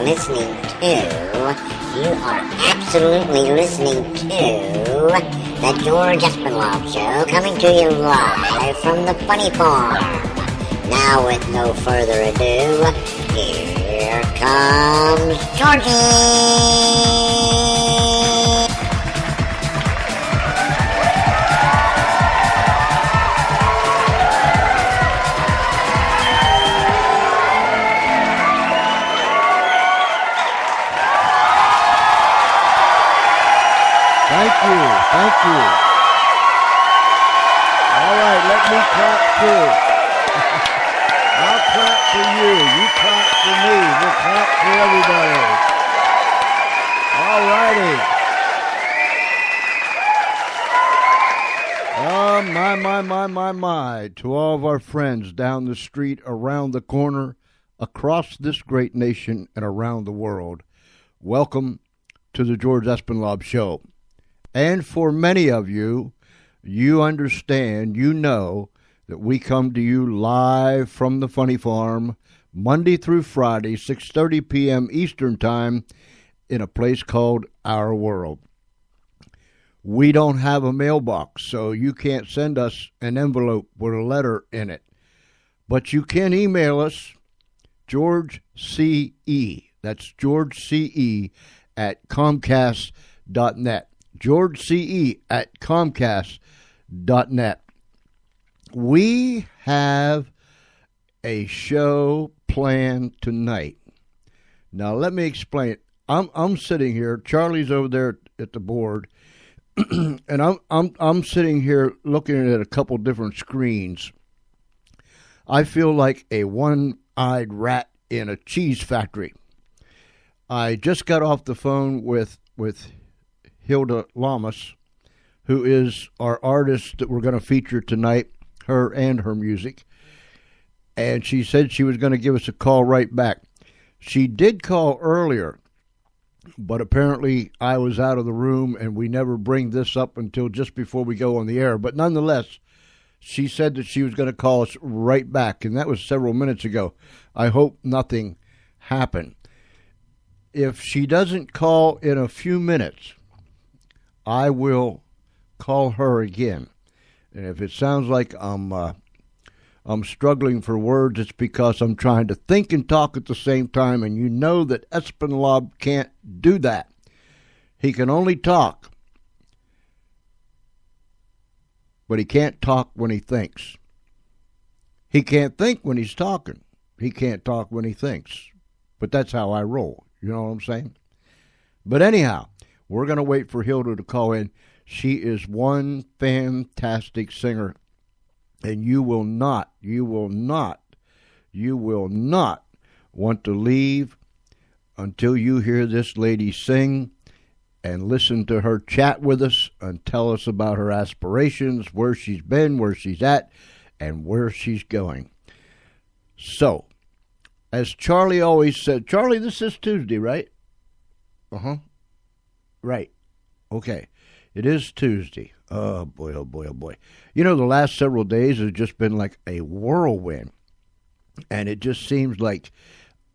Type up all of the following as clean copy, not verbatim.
listening to, you are absolutely listening to the George Espinlov Show, coming to you live from the Funny Farm. Now, with no further ado, here comes Georgie! Thank you. All right, let me clap too. I'll clap for you. You clap for me. We'll clap for everybody. All righty. My. To all of our friends down the street, around the corner, across this great nation, and around the world, welcome to the George Espinlov Show. And for many of you, you understand, you know, that we come to you live from the Funny Farm, Monday through Friday, 6:30 p.m. Eastern Time, in a place called Our World. We don't have a mailbox, so you can't send us an envelope with a letter in it. But you can email us, George C.E. That's George C.E. at Comcast.net. GeorgeCE at Comcast.net. We have a show planned tonight. Now, let me explain. I'm sitting here. Charlie's over there at the board, and I'm sitting here looking at a couple different screens. I feel like a one-eyed rat in a cheese factory. I just got off the phone with Hilda Lamas, who is our artist that we're going to feature tonight, her and her music. And she said she was going to give us a call right back. She did call earlier, but apparently I was out of the room and we never bring this up until just before we go on the air. But nonetheless, she said that she was going to call us right back, and that was several minutes ago. I hope nothing happened. If she doesn't call in a few minutes, I will call her again. And if it sounds like I'm struggling for words, it's because I'm trying to think and talk at the same time, and you know that Espinlov can't do that. He can only talk, but he can't talk when he thinks. He can't think when he's talking. He can't talk when he thinks. But that's how I roll. You know what I'm saying? But anyhow, we're going to wait for Hilda to call in. She is one fantastic singer, and you will not want to leave until you hear this lady sing and listen to her chat with us and tell us about her aspirations, where she's been, where she's at, and where she's going. So, as Charlie always said, Charlie, this is Tuesday, right? Uh-huh. Right. Okay. It is Tuesday. Oh, boy, oh, boy, oh, boy. You know, the last several days have just been like a whirlwind. And it just seems like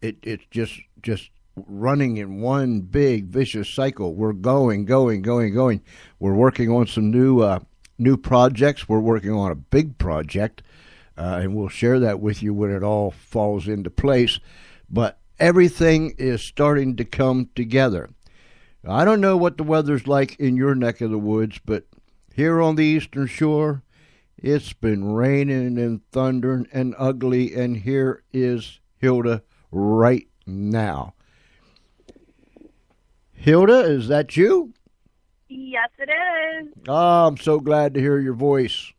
it's just running in one big vicious cycle. We're going. We're working on some new projects. We're working on a big project. And we'll share that with you when it all falls into place. But everything is starting to come together. I don't know what the weather's like in your neck of the woods, but here on the Eastern Shore, it's been raining and thundering and ugly, and here is Hilda right now. Hilda, is that you? Yes, it is. Oh, I'm so glad to hear your voice.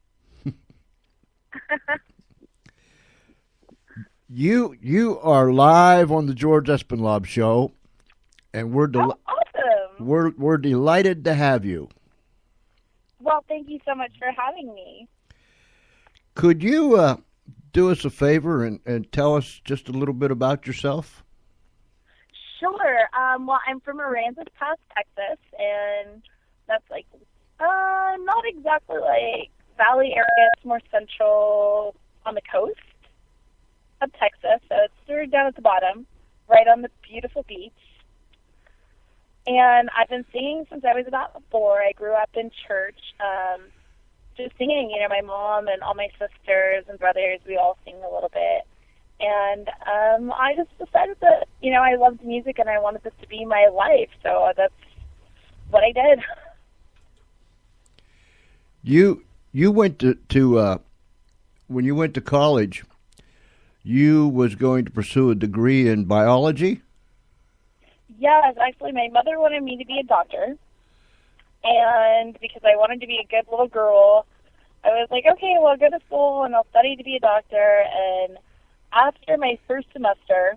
You are live on the George Espinlov Show, and we're awesome. We're delighted to have you. Well, thank you so much for having me. Could you do us a favor and tell us just a little bit about yourself? Sure. Well, I'm from Aransas Pass, Texas, and that's like not exactly like Valley area. It's more central on the coast of Texas, so it's sort of down at the bottom. right on the beautiful beach. And I've been singing since I was about 4. I grew up in church, just singing. You know, my mom and all my sisters and brothers, we all sing a little bit. And I just decided that, you know, I loved music and I wanted this to be my life. So that's what I did. You went to when you went to college, you was going to pursue a degree in biology? Yes, actually, my mother wanted me to be a doctor. And because I wanted to be a good little girl, I was like, okay, well, I'll go to school and I'll study to be a doctor. And after my first semester,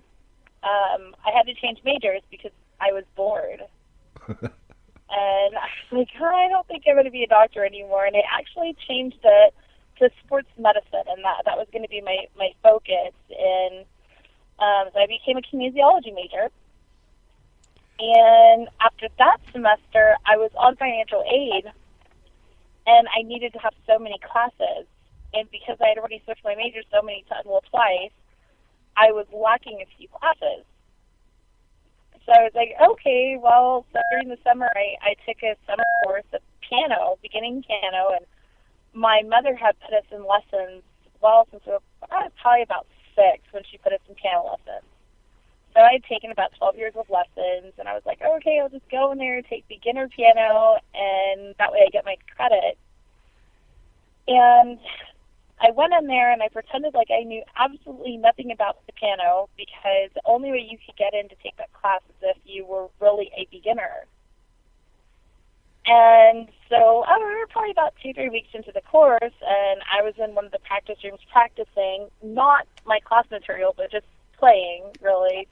I had to change majors because I was bored. And I was like, I don't think I'm going to be a doctor anymore. And I actually changed it to sports medicine, and that was going to be my focus. And so I became a kinesiology major. And after that semester, I was on financial aid, and I needed to have so many classes. And because I had already switched my major twice, I was lacking a few classes. So I was like, okay, well, so during the summer, I took a summer course of piano, beginning piano, and my mother had put us in lessons, well, since we were probably about 6 when she put us in piano lessons. So I had taken about 12 years of lessons, and I was like, oh, okay, I'll just go in there and take beginner piano, and that way I get my credit. And I went in there, and I pretended like I knew absolutely nothing about the piano, because the only way you could get in to take that class is if you were really a beginner. And so we were probably about 2-3 weeks into the course, and I was in one of the practice rooms practicing, not my class material, but just playing, really.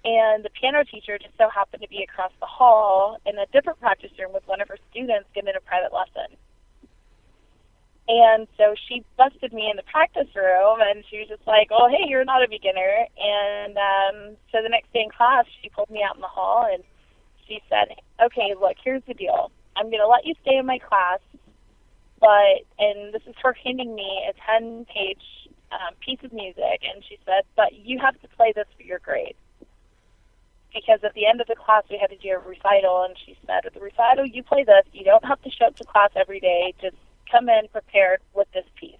And the piano teacher just so happened to be across the hall in a different practice room with one of her students giving a private lesson. And so she busted me in the practice room, and she was just like, oh, hey, you're not a beginner. And so the next day in class, she pulled me out in the hall, and she said, okay, look, here's the deal. I'm going to let you stay in my class, and this is her handing me a 10-page piece of music, and she said, but you have to play this for your grade. Because at the end of the class, we had to do a recital, and she said, at the recital, you play this. You don't have to show up to class every day. Just come in prepared with this piece.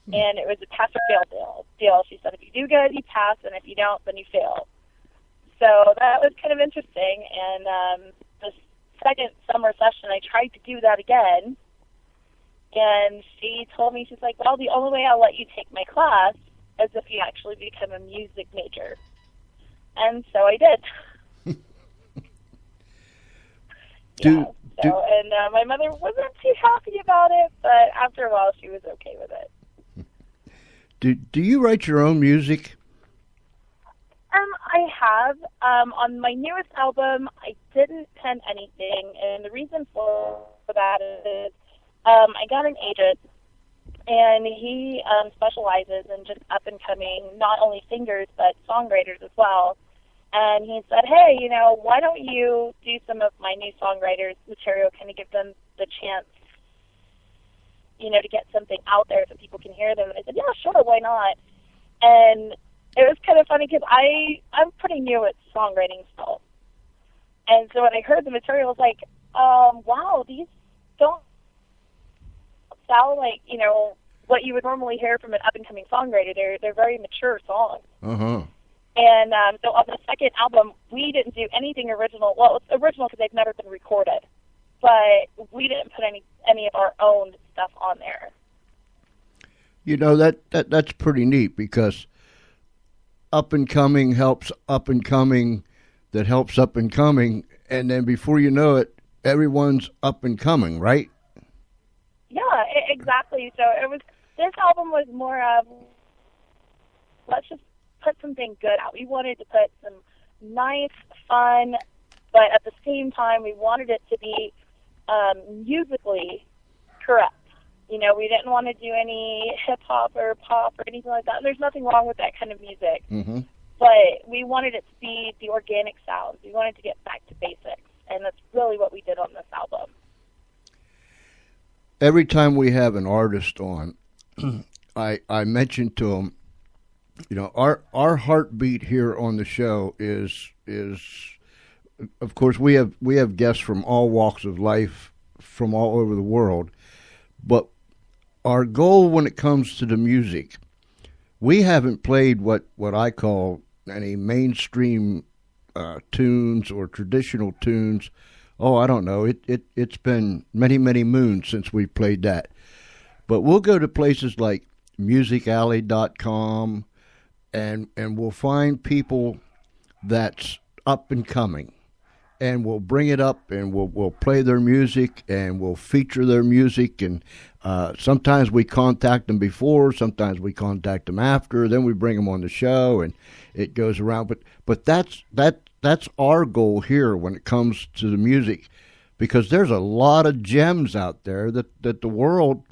And it was a pass or fail deal. She said, if you do good, you pass, and if you don't, then you fail. So that was kind of interesting. And the second summer session, I tried to do that again. And she told me, she's like, well, the only way I'll let you take my class is if you actually become a music major. And so I did. My mother wasn't too happy about it, but after a while she was okay with it. Do you write your own music? I have. On my newest album, I didn't pen anything, and the reason for that is I got an agent, and he specializes in just up-and-coming, not only singers, but songwriters as well. And he said, hey, why don't you do some of my new songwriters' material, kind of give them the chance, to get something out there so people can hear them. And I said, yeah, sure, why not? And it was kind of funny because I'm pretty new at songwriting still. And so when I heard the material, I was like, wow, these don't sound like, what you would normally hear from an up-and-coming songwriter. They're very mature songs. Uh-huh. And so on the second album, we didn't do anything original. Well, it's original because they've never been recorded. But we didn't put any of our own stuff on there. That's pretty neat because up-and-coming helps up-and-coming that helps up-and-coming. And then before you know it, everyone's up-and-coming, right? Yeah, exactly. So this album was more of, let's just put something good out. We wanted to put some nice, fun, but at the same time, we wanted it to be musically correct. We didn't want to do any hip-hop or pop or anything like that. And there's nothing wrong with that kind of music. Mm-hmm. But we wanted it to be the organic sounds. We wanted to get back to basics. And that's really what we did on this album. Every time we have an artist on, I mention to them, You know, our heartbeat here on the show is of course we have guests from all walks of life from all over the world, but our goal when it comes to the music, we haven't played what I call any mainstream tunes or traditional tunes. Oh, I don't know. It's been many, many moons since we played that. But we'll go to places like musicalley.com and we'll find people that's up and coming. And we'll bring it up and we'll play their music and we'll feature their music. And sometimes we contact them before, sometimes we contact them after. Then we bring them on the show and it goes around. But that's our goal here when it comes to the music, because there's a lot of gems out there that the world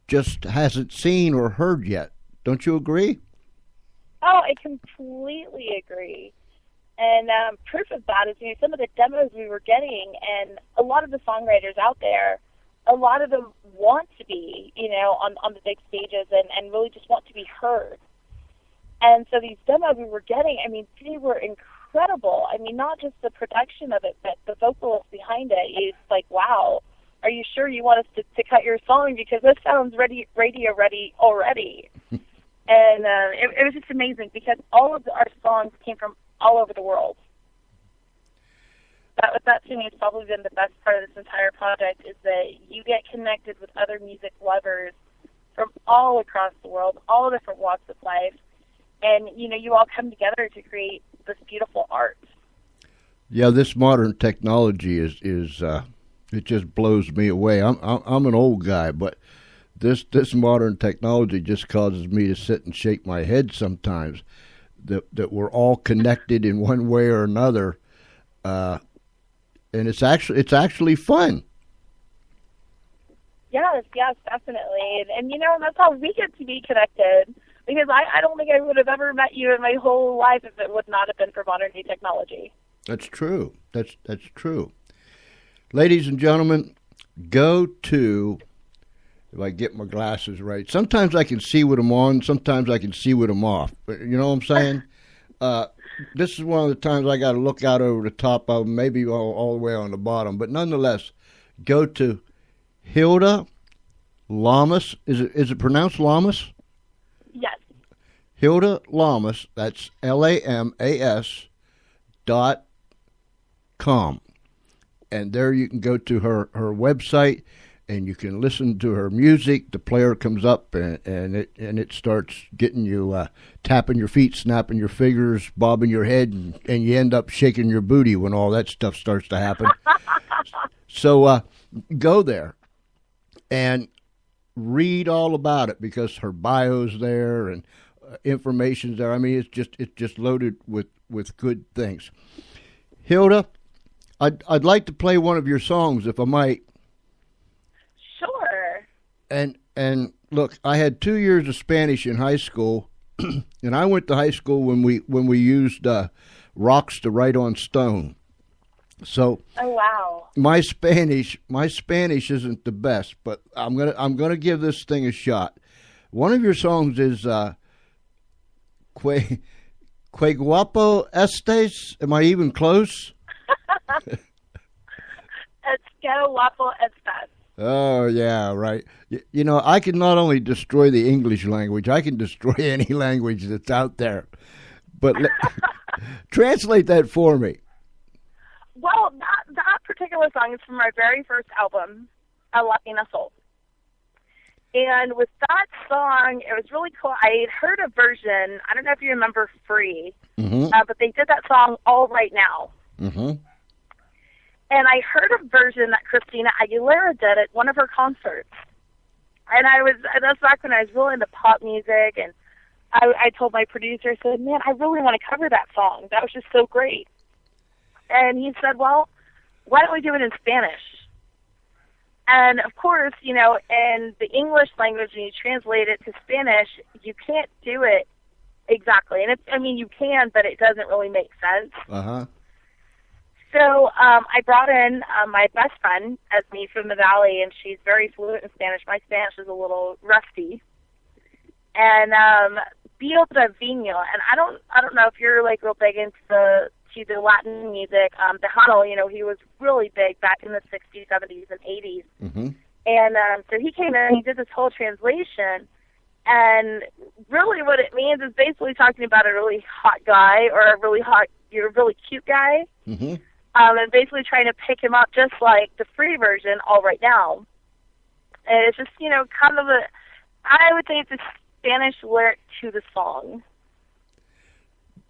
just hasn't seen or heard yet. Don't you agree? Oh, I completely agree. And proof of that is, some of the demos we were getting, and a lot of the songwriters out there, a lot of them want to be, on the big stages and really just want to be heard. And so these demos we were getting, they were incredible. Not just the production of it, but the vocalists behind it. It's like, wow, are you sure you want us to cut your song? Because this sounds radio ready already. And it was just amazing because all of our songs came from all over the world. That to me has probably been the best part of this entire project, is that you get connected with other music lovers from all across the world, all different walks of life, and you all come together to create this beautiful art. Yeah, this modern technology is it just blows me away. I'm an old guy, but this modern technology just causes me to sit and shake my head sometimes. That we're all connected in one way or another, and it's actually fun. Yes, definitely, and that's how we get to be connected. Because I don't think I would have ever met you in my whole life if it would not have been for modern day technology. That's true. That's true. Ladies and gentlemen, go to, if I get my glasses right, sometimes I can see with them on, sometimes I can see with them off. You know what I'm saying? This is one of the times I got to look out over the top of them, maybe all the way on the bottom. But nonetheless, go to Hilda Lamas. Is it pronounced Lamas? Yes. Hilda Lamas, that's LAMAS.com. And there you can go to her website and you can listen to her music. The player comes up and it starts getting you tapping your feet, snapping your fingers, bobbing your head, and you end up shaking your booty when all that stuff starts to happen. So go there and read all about it, because her bio's there and information's there. It's just loaded with good things. Hilda, I'd like to play one of your songs if I might. Sure. And look, I had 2 years of Spanish in high school, and I went to high school when we used rocks to write on stone. So, oh wow, my Spanish isn't the best, but I'm gonna give this thing a shot. One of your songs is "Que guapo estes." Am I even close? Es que guapo estás. Oh yeah, right. I can not only destroy the English language, I can destroy any language that's out there. But translate that for me. Well, that particular song is from my very first album, A Latina Soul. And with that song, it was really cool. I had heard a version, I don't know if you remember Free, but they did that song All Right Now. Mm-hmm. And I heard a version that Christina Aguilera did at one of her concerts. And that's back when I was really into pop music, and I told my producer, I said, man, I really want to cover that song. That was just so great. And he said, well, why don't we do it in Spanish? And, of course, in the English language, when you translate it to Spanish, you can't do it exactly. And you can, but it doesn't really make sense. Uh-huh. So I brought in my best friend, Esme, from the Valley, and she's very fluent in Spanish. My Spanish is a little rusty. And Bio Trevino, and I don't know if you're like real big into the Latin music. Tejano, you know, he was really big back in the 60s, 70s, and 80s. Mm-hmm. And so he came in and he did this whole translation. And really what it means is basically talking about a really hot guy or you're a really cute guy. Mm-hmm. And basically trying to pick him up just like the free version, All Right Now. And it's just, you know, kind of I would say it's a Spanish lyric to the song.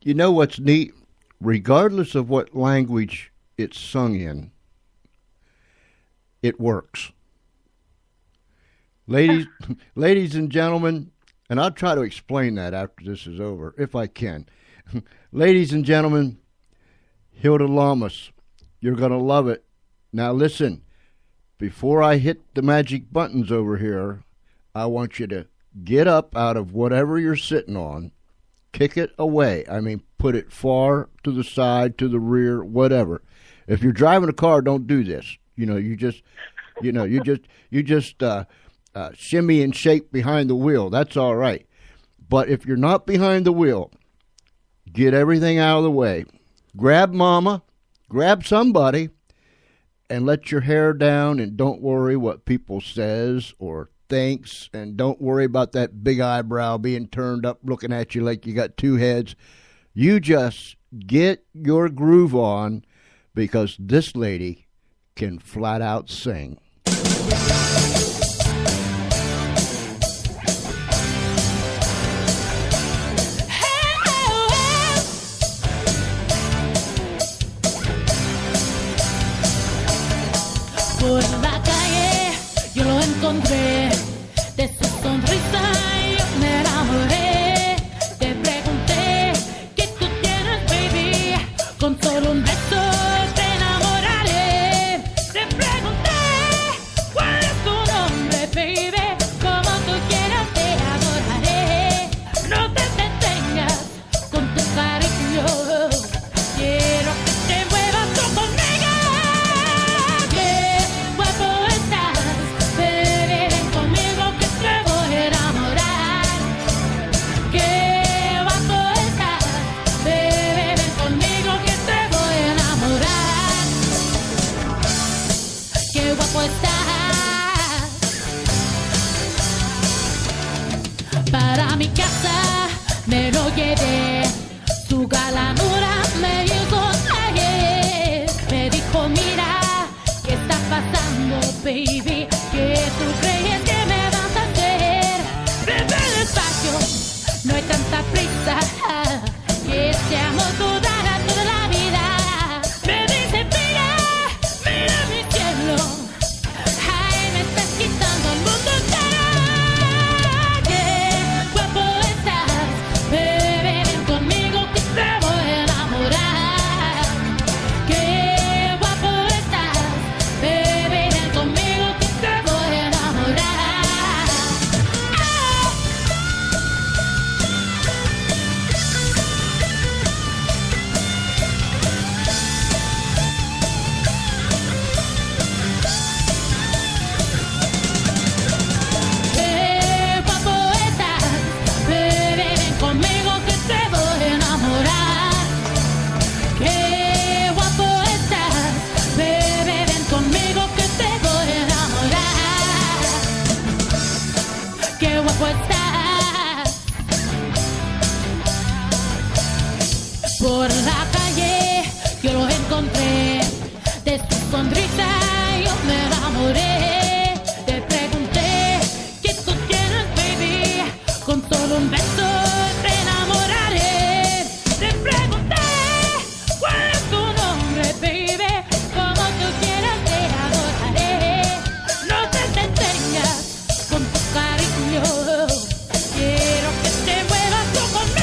You know what's neat? Regardless of what language it's sung in, it works. Ladies and gentlemen, and I'll try to explain that after this is over, if I can. Ladies and gentlemen, Hilda Lamas, you're going to love it. Now listen, before I hit the magic buttons over here, I want you to get up out of whatever you're sitting on, kick it away. I mean, put it far to the side, to the rear, whatever. If you're driving a car, don't do this. You just shimmy and shake behind the wheel. That's all right. But if you're not behind the wheel, get everything out of the way. Grab mama, grab somebody, and let your hair down, and don't worry what people says or thinks, and don't worry about that big eyebrow being turned up looking at you like you got two heads. You just get your groove on, because this lady can flat out sing. Por la calle yo lo encontré, de su sonrisa yo me enamoré. Te pregunté qué tú tienes, baby, con solo un beso te enamoraré. Te pregunté cuál es tu nombre, baby, como tú quieras te adoraré. No te detengas con tu cariño, quiero que te muevas tú conmigo. Para mi casa me lo llevé, su galanura me hizo caer. Me dijo, mira, ¿qué está pasando, baby? ¿Qué tú crees que me vas a hacer? Bebe despacio, no hay tanta prisa, que este amor durará toda la vida. Me dice, mira, mira mi cielo, ay, me estás quitando el mundo entero. Por la calle yo lo encontré, de su sonrisa yo me enamoré. Te pregunté qué tú tienes, baby, con solo un beso te enamoraré. Te pregunté cuál es tu nombre, baby, como tú quieras te adoraré. No te detengas con tu cariño, quiero que te muevas tú conmigo.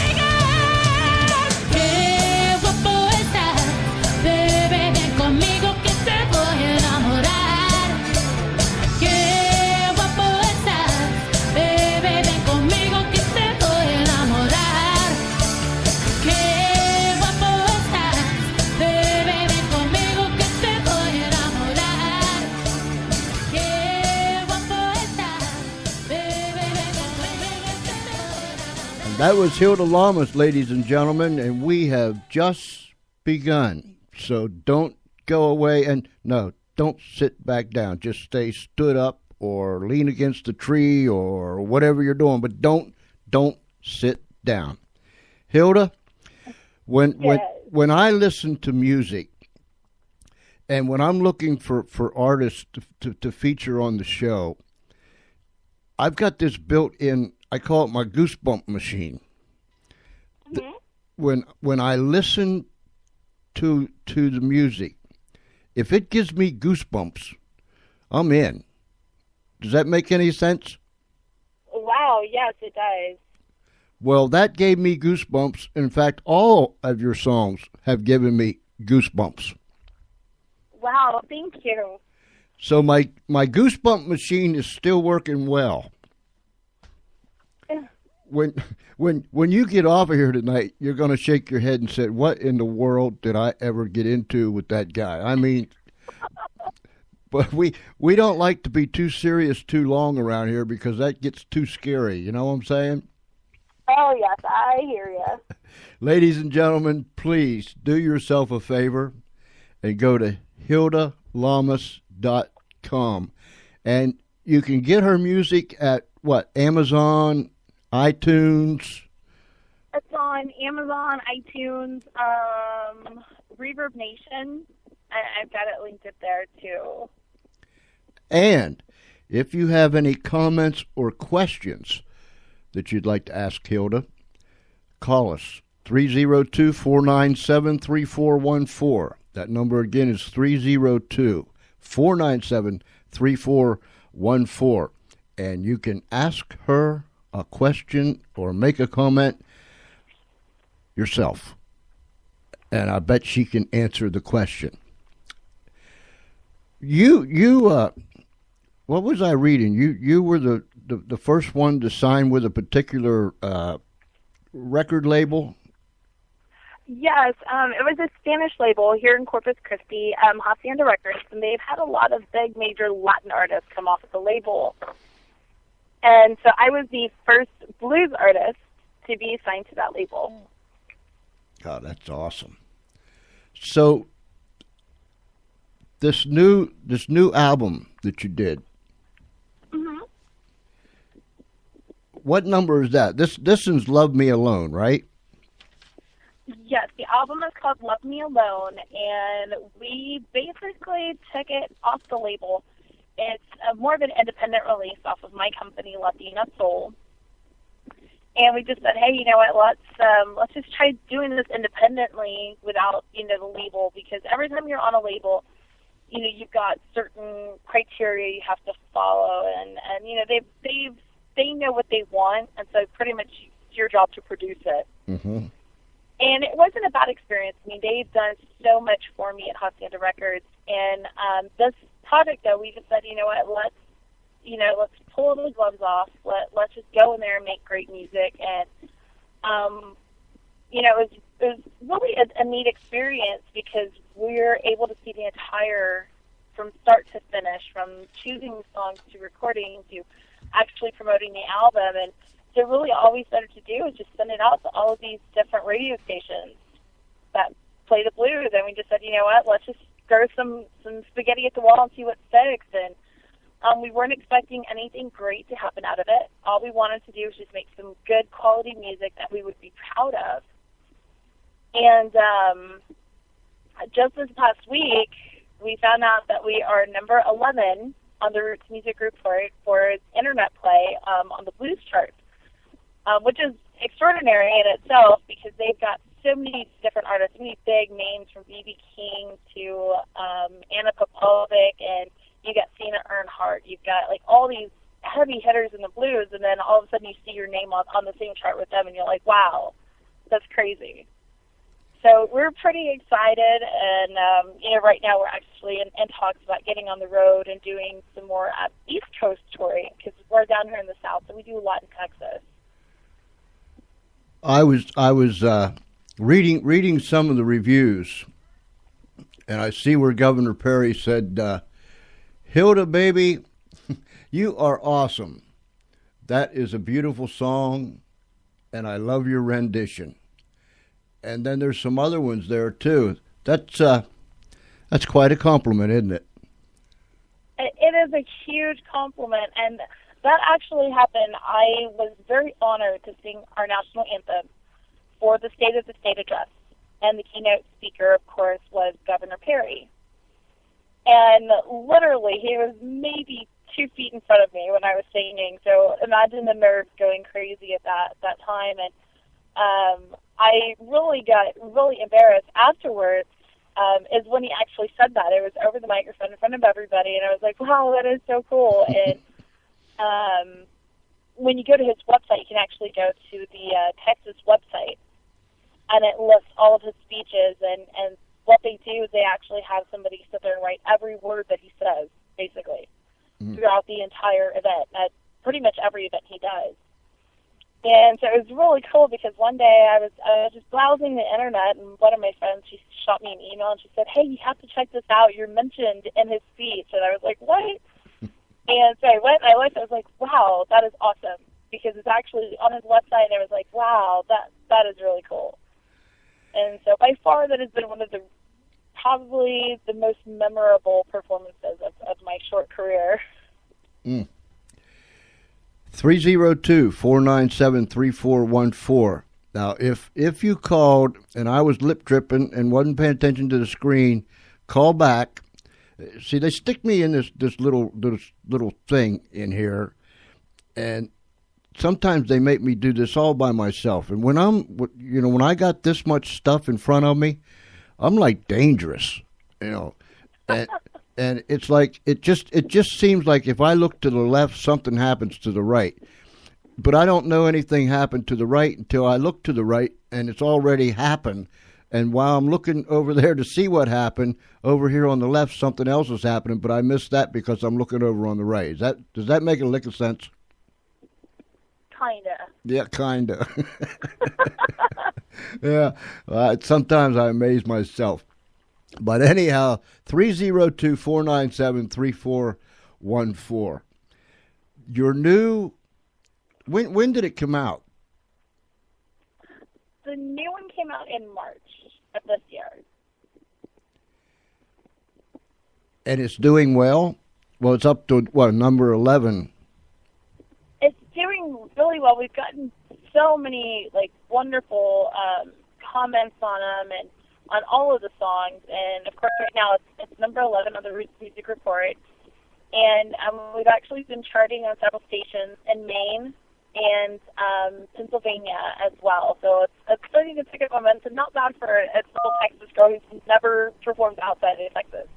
That was Hilda Lamas, ladies and gentlemen, and we have just begun. So don't go away, and no, don't sit back down. Just stay stood up or lean against a tree or whatever you're doing, but don't sit down. Hilda, when I listen to music and when I'm looking for artists to feature on the show, I've got this built-in, I call it my goosebump machine. Mm-hmm. When I listen to the music, if it gives me goosebumps, I'm in. Does that make any sense? Wow, yes, it does. Well, that gave me goosebumps. In fact, all of your songs have given me goosebumps. Wow, thank you. So my goosebump machine is still working well. When you get off of here tonight, you're going to shake your head and say, what in the world did I ever get into with that guy? I mean, but we don't like to be too serious too long around here because that gets too scary. You know what I'm saying? Oh, yes, I hear you. Ladies and gentlemen, please do yourself a favor and go to HildaLamas.com. And you can get her music at, what, Amazon, iTunes? It's on Amazon, iTunes, Reverb Nation. I've got it linked up there, too. And if you have any comments or questions that you'd like to ask Hilda, call us, 302-497-3414. That number again is 302-497-3414. And you can ask her a question or make a comment yourself. And I bet she can answer the question. You what was I reading? You were the first one to sign with a particular record label? Yes, it was a Spanish label here in Corpus Christi, Hacienda Records, and they've had a lot of big major Latin artists come off of the label. And so I was the first blues artist to be signed to that label. God, that's awesome. So this new album that you did, mm-hmm. What number is that? This is Love Me Alone, right? Yes, the album is called Love Me Alone, and we basically took it off the label. It's more of an independent release off of my company, Latina Soul. And we just said, hey, you know what, let's just try doing this independently without, the label, because every time you're on a label, you've got certain criteria you have to follow, and they know what they want, and so pretty much it's your job to produce it. Mm-hmm. And it wasn't a bad experience. I mean, they've done so much for me at Hacienda Records, and this project, though, we just said, you know what, let's pull the gloves off. Let's just go in there and make great music. And, it was really a neat experience because we're able to see the entire, from start to finish, from choosing songs to recording to actually promoting the album. And so really all we started to do was just send it out to all of these different radio stations that play the blues. And we just said, you know what, let's just throw some spaghetti at the wall and see what sticks. And we weren't expecting anything great to happen out of it. All we wanted to do was just make some good quality music that we would be proud of. And just this past week, we found out that we are number 11 on the Roots Music Report for internet play on the blues charts, which is extraordinary in itself because they've got so many different artists, so many big names from B.B. King to Anna Popovic, and you got Cena Earnhardt. You've got like all these heavy hitters in the blues, and then all of a sudden you see your name on the same chart with them, and you're like, wow, that's crazy. So we're pretty excited, and right now we're actually in talks about getting on the road and doing some more East Coast touring because we're down here in the South, so we do a lot in Texas. I was reading some of the reviews, and I see where Governor Perry said, Hilda, baby, you are awesome. That is a beautiful song, and I love your rendition. And then there's some other ones there too. That's quite a compliment, isn't it? It is a huge compliment, and that actually happened. I was very honored to sing our national anthem for the State of the State address, and the keynote speaker, of course, was Governor Perry. And literally, he was maybe 2 feet in front of me when I was singing, so imagine the nerves going crazy at that time. And I really got really embarrassed afterwards. Is when he actually said that. It was over the microphone in front of everybody, and I was like, wow, that is so cool. And when you go to his website, you can actually go to the Texas website, and it lists all of his speeches, and what they do is they actually have somebody sit there and write every word that he says, basically, throughout the entire event, at pretty much every event he does. And so it was really cool because one day I was just browsing the internet, and one of my friends, she shot me an email, and she said, hey, you have to check this out. You're mentioned in his speech. And I was like, what? And so I went and I looked, I was like, wow, that is awesome. Because it's actually on his website, and I was like, wow, that is really cool. And so by far that has been one of the probably the most memorable performances of my short career. 302-497-3414. Now, if you called and I was lip tripping and wasn't paying attention to the screen, call back. See, they stick me in this little thing in here, and sometimes they make me do this all by myself. And when when I got this much stuff in front of me, I'm like dangerous, And it's like it just seems like if I look to the left, something happens to the right. But I don't know anything happened to the right until I look to the right, and it's already happened. And while I'm looking over there to see what happened, over here on the left, something else is happening, but I missed that because I'm looking over on the right. Does that make a lick of sense? Kinda. Yeah, kinda. Yeah. Sometimes I amaze myself. But anyhow, 302-497-3414. Your new, when did it come out? The new one came out in March of this year. And it's doing well? Well, it's up to, number 11? It's doing really well. We've gotten so many, wonderful comments on them and on all of the songs. And, of course, right now it's number 11 on the Roots Music Report. And we've actually been charting on several stations in Maine and Pennsylvania as well. So it's starting to pick up momentum. Not bad for a little Texas girl who's never performed outside of Texas.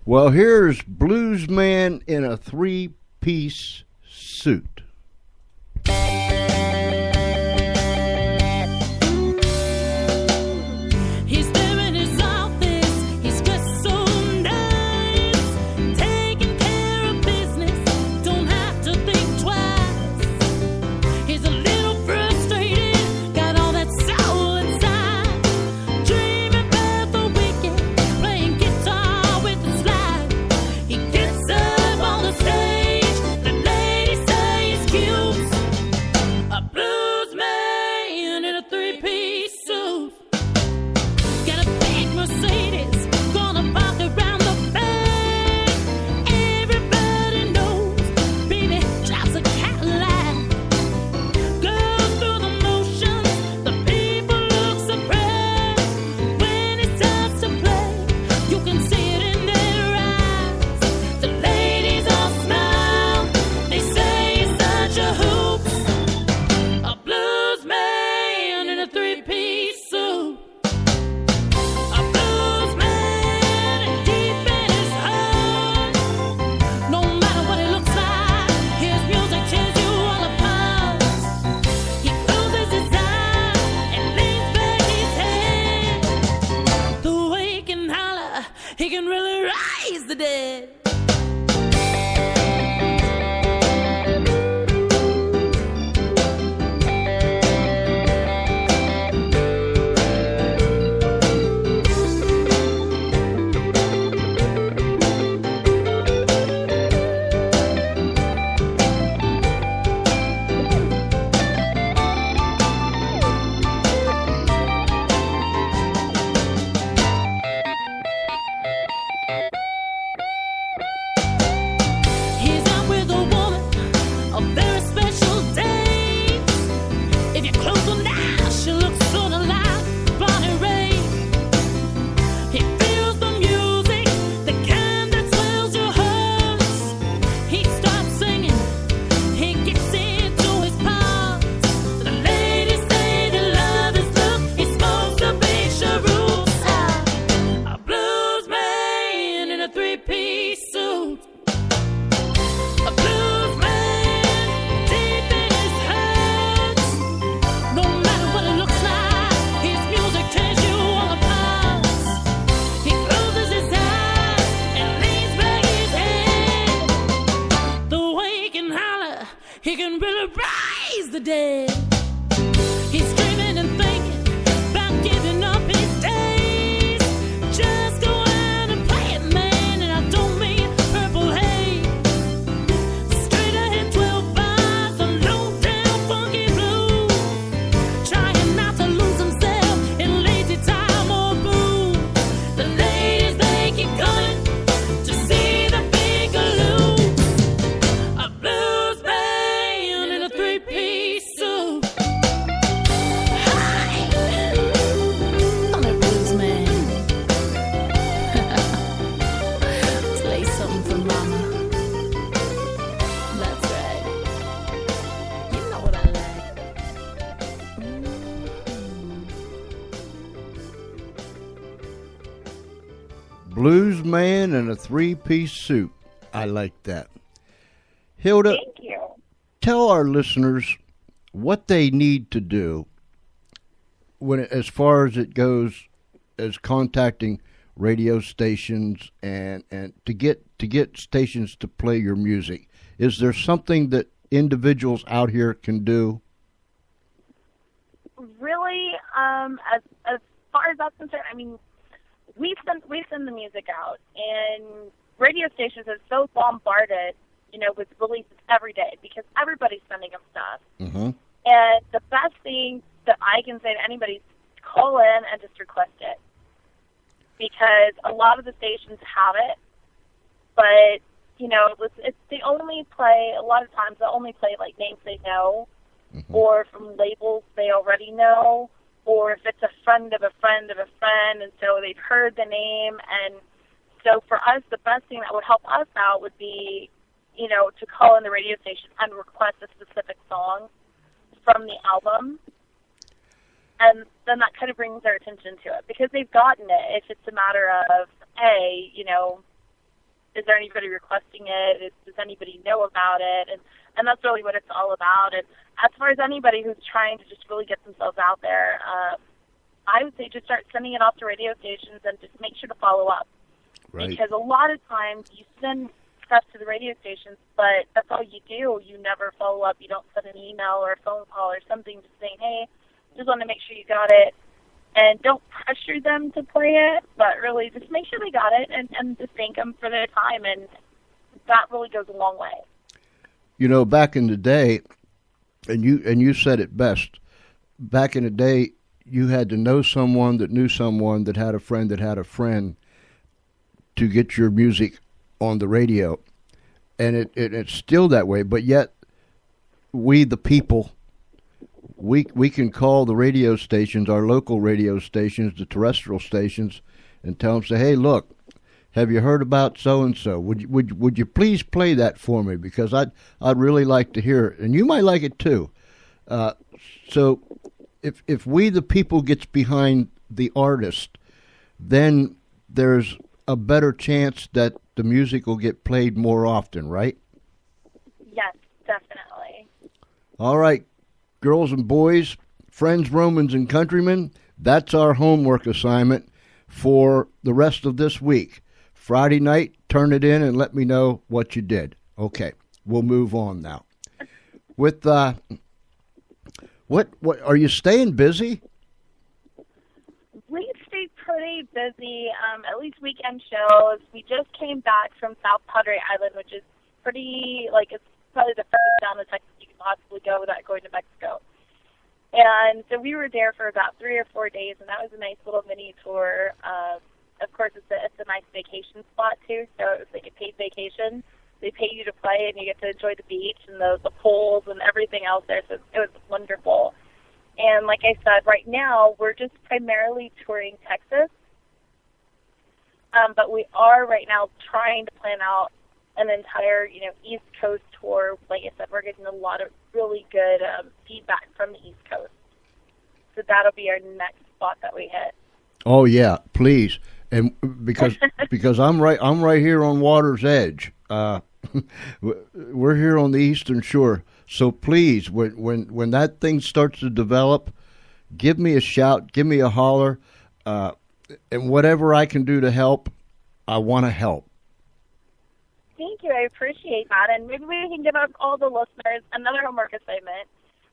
Well, here's Blues Man in a 3-piece suit. He can really rise the dead. the dead. He's dreaming and thinking about giving up his days. Just go out and play it, man, and I don't mean purple haze. Straight ahead 12 bars, a low down funky blues. Trying not to lose himself in lazy time or booze. The ladies, they keep coming to see the big loop. A blues band in a three-piece suit. Hi, I'm a blues man. Play something for mama. That's right. You know what I like. Blues man in a three-piece suit. I like that. Hilda, Thank you. tell our listeners what they need to do when, as far as it goes, as contacting radio stations and to get stations to play your music. Is there something that individuals out here can do? Really, as far as that's concerned, I mean, we send the music out, and radio stations are so bombarded, with releases every day because everybody's sending them stuff. Mm-hmm. And the best thing that I can say to anybody is call in and just request it, because a lot of the stations have it, but it's they only play a lot of times. They only play like names they know, Mm-hmm. or from labels they already know, or if it's a friend of a friend of a friend, and so they've heard the name. And so for us, the best thing that would help us out would be, to call in the radio station and request a specific song from the album. And then that kind of brings their attention to it because they've gotten it. If it's a matter of, hey, is there anybody requesting it? Does anybody know about it? And that's really what it's all about. And as far as anybody who's trying to just really get themselves out there, I would say just start sending it off to radio stations and just make sure to follow up. Right. Because a lot of times you send stuff to the radio stations, but that's all you do. You never follow up. You don't send an email or a phone call or something just saying, hey, just want to make sure you got it. And don't pressure them to play it, but really just make sure they got it and just thank them for their time. And that really goes a long way. Back in the day, and you said it best, back in the day, you had to know someone that knew someone that had a friend that had a friend to get your music on the radio. And it's still that way, but yet we, the people, we can call the radio stations, our local radio stations, the terrestrial stations, and tell them, say, hey, look, have you heard about so-and-so? Would you please play that for me? Because I'd really like to hear it. And you might like it too. So if we, the people, gets behind the artist, then there's a better chance that the music will get played more often, right? Yes, definitely. All right, girls and boys, friends, Romans, and countrymen, that's our homework assignment for the rest of this week. Friday night, turn it in and let me know what you did. Okay, we'll move on now. With what are you staying busy? We stayed pretty busy, at least weekend shows. We just came back from South Padre Island, which is pretty, it's probably the furthest down the Texas you can possibly go without going to Mexico. And so we were there for about 3 or 4 days, and that was a nice little mini tour. Of course, it's a nice vacation spot, too, so it was like a paid vacation. They pay you to play, and you get to enjoy the beach and the pools and everything else there, so it was wonderful. And like I said, right now, we're just primarily touring Texas, but we are right now trying to plan out an entire, East Coast tour. Like I said, we're getting a lot of really good feedback from the East Coast. So that'll be our next spot that we hit. Oh yeah, please. And because I'm right here on water's edge. We're here on the eastern shore. So please, when that thing starts to develop, give me a shout, give me a holler, and whatever I can do to help, I want to help. Thank you. I appreciate that. And maybe we can give out all the listeners another homework assignment.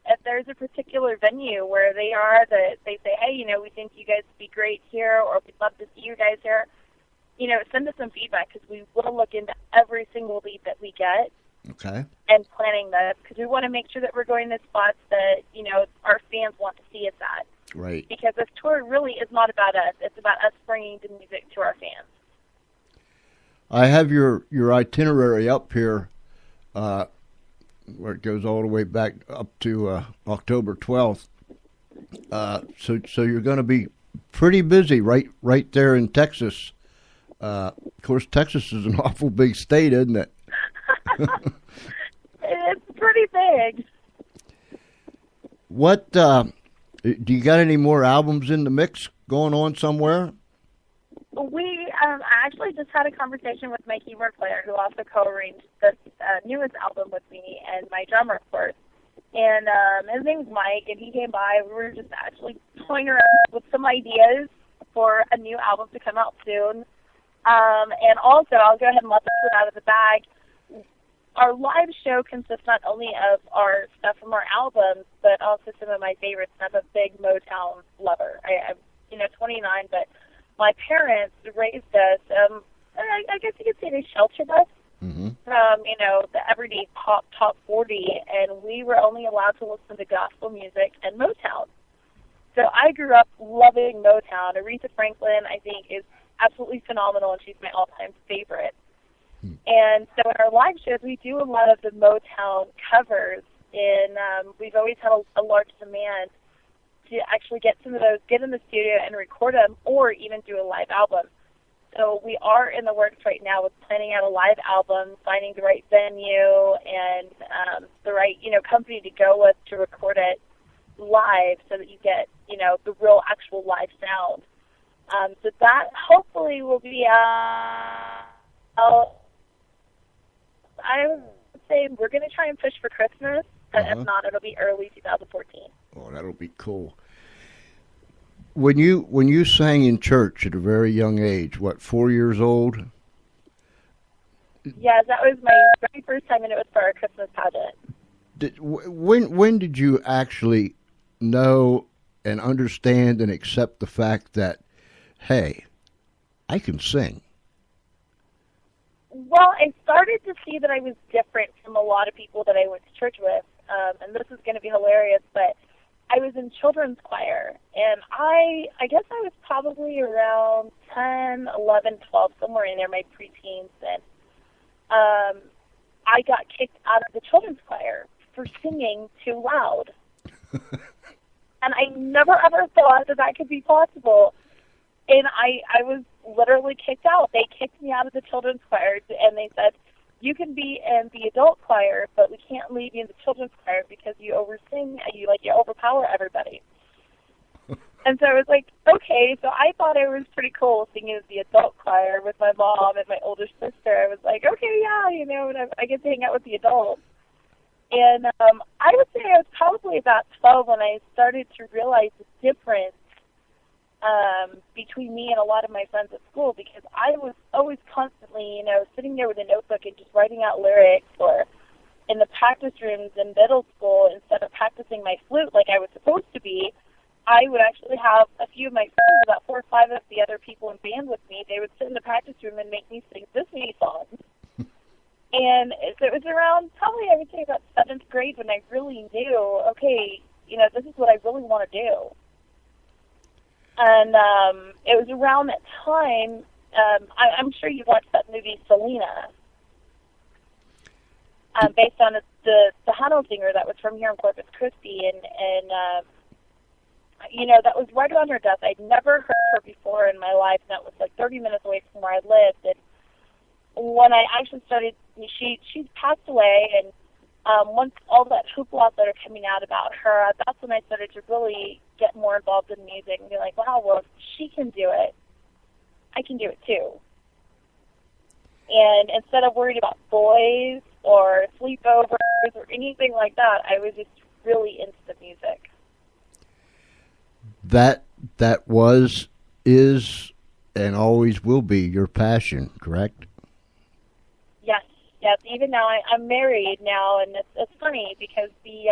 if there's a particular venue where they are that they say, hey, you know, we think you guys would be great here, or we'd love to see you guys here, you know, send us some feedback, because we will look into every single lead that we get. Okay. And planning this, because we want to make sure that we're going to spots that, you know, our fans want to see us at. Right. Because this tour really is not about us. It's about us bringing the music to our fans. I have your itinerary up here, where it goes all the way back up to October 12th. So you're going to be pretty busy right there in Texas. Of course, Texas is an awful big state, isn't it? It's pretty big. What do you got any more albums in the mix going on somewhere? We actually just had a conversation with my keyboard player, who also co-arranged the newest album with me, and my drummer, of course. And his name's Mike, and he came by. We were just actually toying around with some ideas for a new album to come out soon. And also, I'll go ahead and let this one out of the bag. Our live show consists not only of our stuff from our albums, but also some of my favorites. I'm a big Motown lover. I'm 29, but my parents raised us. I guess you could say they sheltered us from, the everyday pop top 40, and we were only allowed to listen to gospel music and Motown. So I grew up loving Motown. Aretha Franklin, I think, is absolutely phenomenal, and she's my all-time favorite. And so in our live shows, we do a lot of the Motown covers, and we've always had a large demand to actually get some of those, get in the studio and record them, or even do a live album. So we are in the works right now with planning out a live album, finding the right venue and the right, company to go with to record it live, so that you get, the real actual live sound. So that hopefully will be out. I would say we're going to try and push for Christmas, but if not, it'll be early 2014. Oh, that'll be cool. When you sang in church at a very young age, 4 years old? Yeah, that was my very first time, and it was for our Christmas pageant. When did you actually know and understand and accept the fact that, hey, I can sing? Well, I started to see that I was different from a lot of people that I went to church with, and this is going to be hilarious, but I was in children's choir, and I guess I was probably around 10, 11, 12, somewhere in there, my preteens, and I got kicked out of the children's choir for singing too loud. And I never ever thought that could be possible. And I was literally kicked out. They kicked me out of the children's choir, and they said, you can be in the adult choir, but we can't leave you in the children's choir because you oversing, you overpower everybody. And so I was like, okay. So I thought it was pretty cool singing in the adult choir with my mom and my older sister. I was like, okay, yeah, and I get to hang out with the adults. And I would say I was probably about 12 when I started to realize the difference between me and a lot of my friends at school, because I was always constantly, sitting there with a notebook and just writing out lyrics, or in the practice rooms in middle school, instead of practicing my flute like I was supposed to be, I would actually have a few of my friends, about 4 or 5 of the other people in band with me. They would sit in the practice room and make me sing Disney songs. And so it was around, probably I would say about 7th grade, when I really knew, okay, this is what I really want to do. And it was around that time, I'm sure you've watched that movie Selena, based on the Hunnell singer that was from here in Corpus Christi, and that was right around her death. I'd never heard her before in my life, and that was like 30 minutes away from where I lived. And when I actually started, she's passed away, and once all that hoopla started coming out about her, that's when I started to really get more involved in music and be like, wow, well, if she can do it, I can do it too. And instead of worried about boys or sleepovers or anything like that, I was just really into the music. That was, is, and always will be your passion, correct? Yes. Even now, I'm married now, and it's funny because the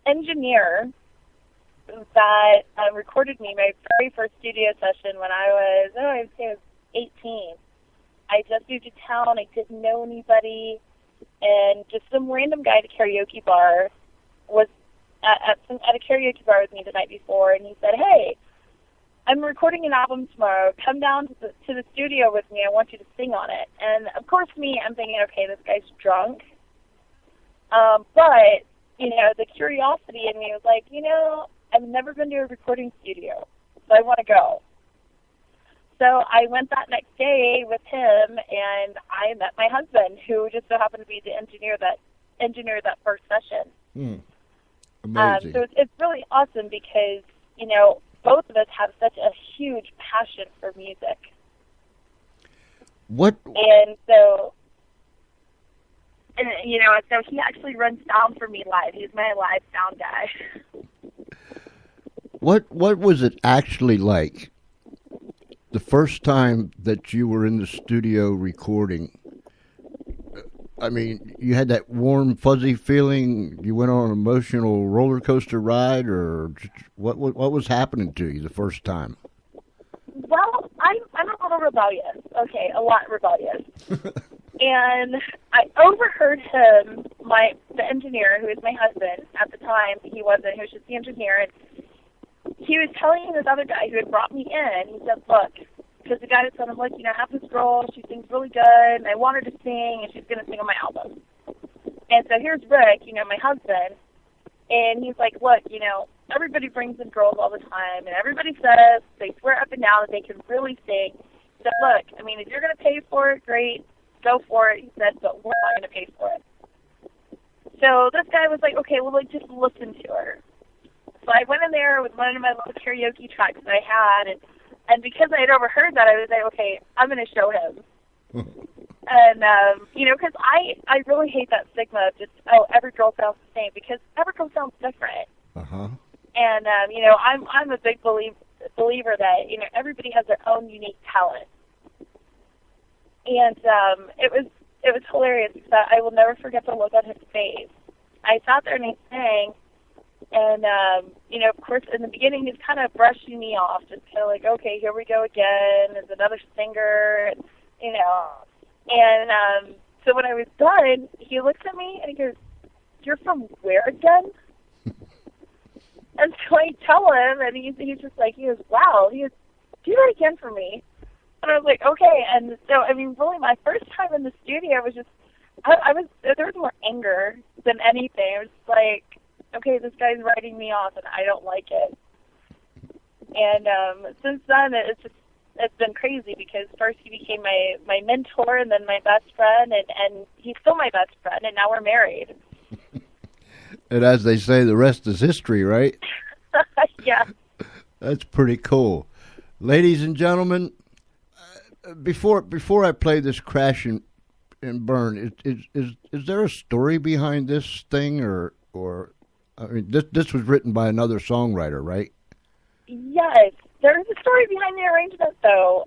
engineer that recorded me my very first studio session when I was, I'd say I was 18. I just moved to town. I didn't know anybody. And just some random guy at a karaoke bar was at a karaoke bar with me the night before, and he said, "Hey, I'm recording an album tomorrow. Come down to the studio with me. I want you to sing on it." And of course, I'm thinking, okay, this guy's drunk. But the curiosity in me was like, I've never been to a recording studio, so I want to go. So I went that next day with him, and I met my husband, who just so happened to be the engineer that first session. Amazing. So it's really awesome because, both of us have such a huge passion for music. What? And so he actually runs sound for me live. He's my live sound guy. What was it actually like the first time that you were in the studio recording? I mean, you had that warm, fuzzy feeling. You went on an emotional roller coaster ride, or what was happening to you the first time? Well, I'm a little rebellious. Okay, a lot rebellious. And I overheard him, the engineer, who is my husband at the time. He was just the engineer, and he was telling this other guy who had brought me in. He said, "Look," because the guy had said, "I'm like, I have this girl, she sings really good, and I want her to sing, and she's going to sing on my album." And so here's Rick, my husband, and he's like, "Look, everybody brings in girls all the time, and everybody says, they swear up and down that they can really sing." He said, "Look, if you're going to pay for it, great, go for it." He said, "But we're not going to pay for it." So this guy was like, "Okay, well, just listen to her." So I went in there with one of my little karaoke tracks that I had, and because I had overheard that, I was like, okay, I'm going to show him. And, because I really hate that stigma of just, every girl sounds the same, because every girl sounds different. Uh-huh. And, I'm a big believer that, everybody has their own unique talent. And it was hilarious because I will never forget the look on his face. I sat there and he sang, and, of course, in the beginning, he's kind of brushing me off, just kind of like, okay, here we go again, there's another singer, and so when I was done, he looks at me and he goes, "You're from where again?" And so I tell him, and he's just like, he goes, "Wow," he goes, "Do that again for me." And I was like, okay. And so, really my first time in the studio was just, there was more anger than anything. It was like, okay, this guy's writing me off, and I don't like it. And since then, it's been crazy because first he became my mentor, and then my best friend, and he's still my best friend, and now we're married. And as they say, the rest is history, right? Yeah. That's pretty cool. Ladies and gentlemen, before I play this Crash and Burn, is there a story behind this thing, or this was written by another songwriter, right? Yes, there's a story behind the arrangement, though.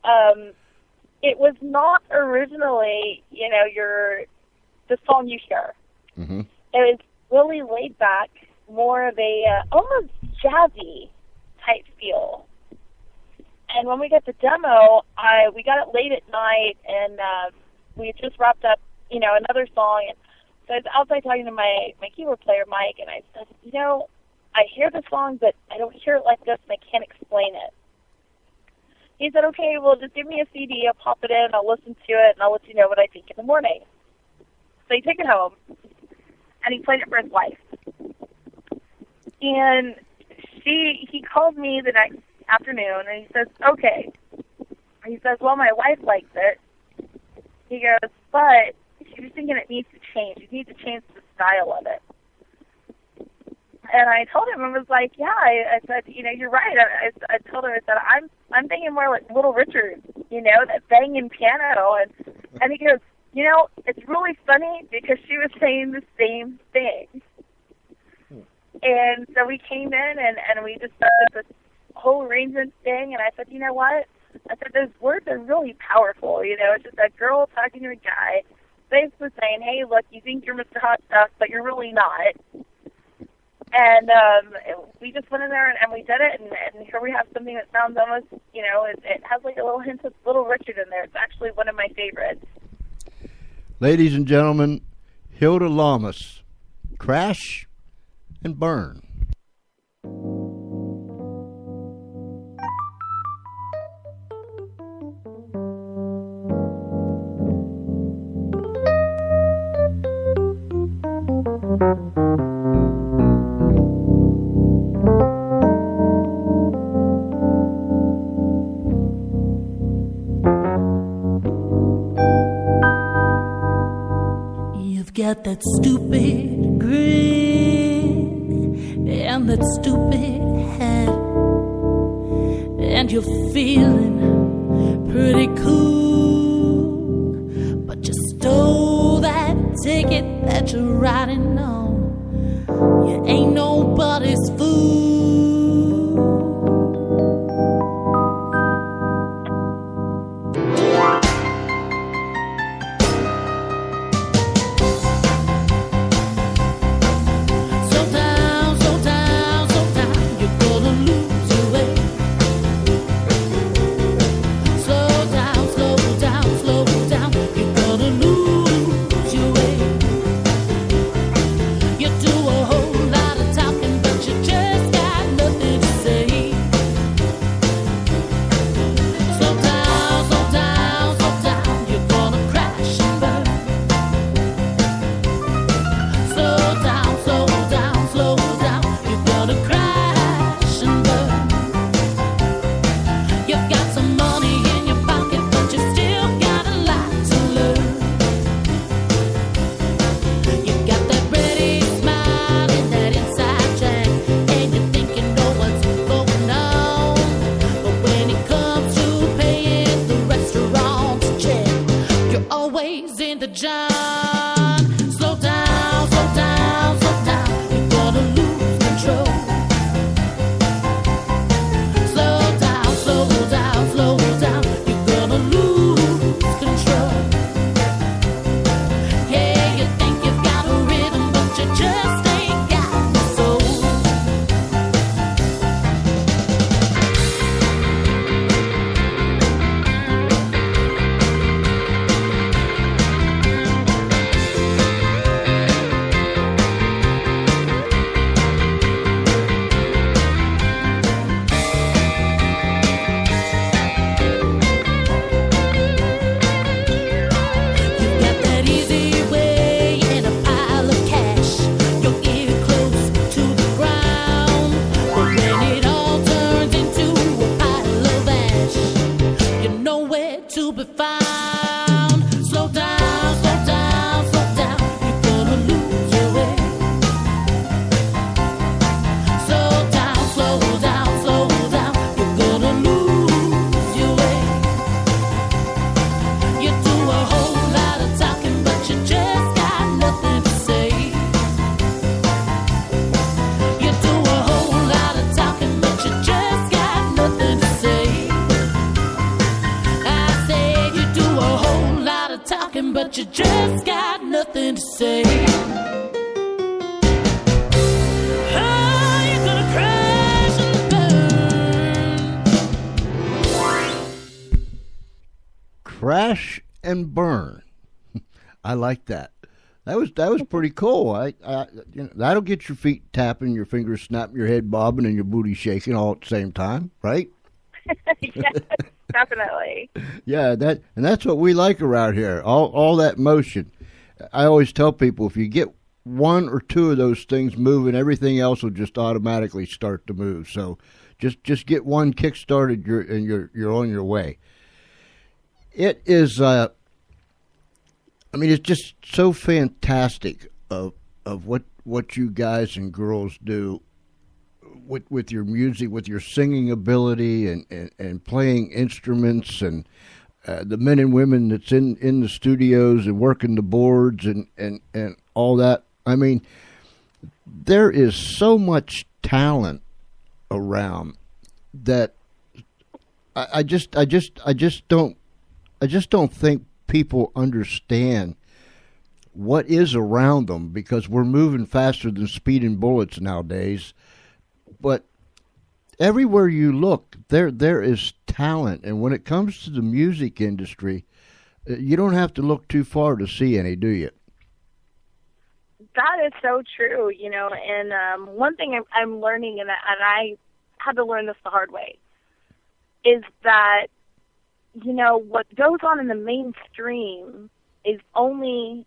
It was not originally, the song you hear. Mm-hmm. It was really laid back, more of a almost jazzy type feel. And when we got the demo, we got it late at night, and we had just wrapped up, another song. And so I was outside talking to my keyboard player, Mike, and I said, I hear the song, but I don't hear it like this, and I can't explain it. He said, okay, well, just give me a CD, I'll pop it in, I'll listen to it, and I'll let you know what I think in the morning. So he took it home, and he played it for his wife. And he called me the next afternoon, and he says, okay. He says, well, my wife likes it. He goes, but she's thinking it needs to change. You need to change the style of it. And I told him, I was like, yeah, I said, you're right. I told him, I said, I'm thinking more like Little Richard, that banging piano. And he goes, it's really funny because she was saying the same thing. And so we came in and we just started this whole arrangement thing. And I said, you know what? I said, those words are really powerful. It's just that girl talking to a guy, basically saying, hey, look, you think you're Mr. Hot Stuff, but you're really not. And we just went in there and we did it, and here we have something that sounds almost, it has like a little hint of Little Richard in there. It's actually one of my favorites. Ladies and gentlemen, Hilda Lamas, Crash and Burn. Got that stupid grin and that stupid hat, and you're feeling pretty cool, but you stole that ticket that you're riding on. You ain't nobody's fool. but you just got nothing to say. Oh, you're gonna crash and burn. Crash and burn. I like that. That was pretty cool. That'll get your feet tapping, your fingers snapping, your head bobbing, and your booty shaking all at the same time, right? Yes, definitely. Yeah, that's what we like around here. All that motion. I always tell people if you get one or two of those things moving, everything else will just automatically start to move. So just get one kick started, you're on your way. It is. It's just so fantastic of what you guys and girls do with your music, with your singing ability and playing instruments, and the men and women that's in the studios and working the boards and all that. I mean, there is so much talent around that I just don't think people understand what is around them, because we're moving faster than speeding bullets nowadays. But everywhere you look, there is talent. And when it comes to the music industry, you don't have to look too far to see any, do you? That is so true, and one thing I'm learning, and I had to learn this the hard way, is that, what goes on in the mainstream is only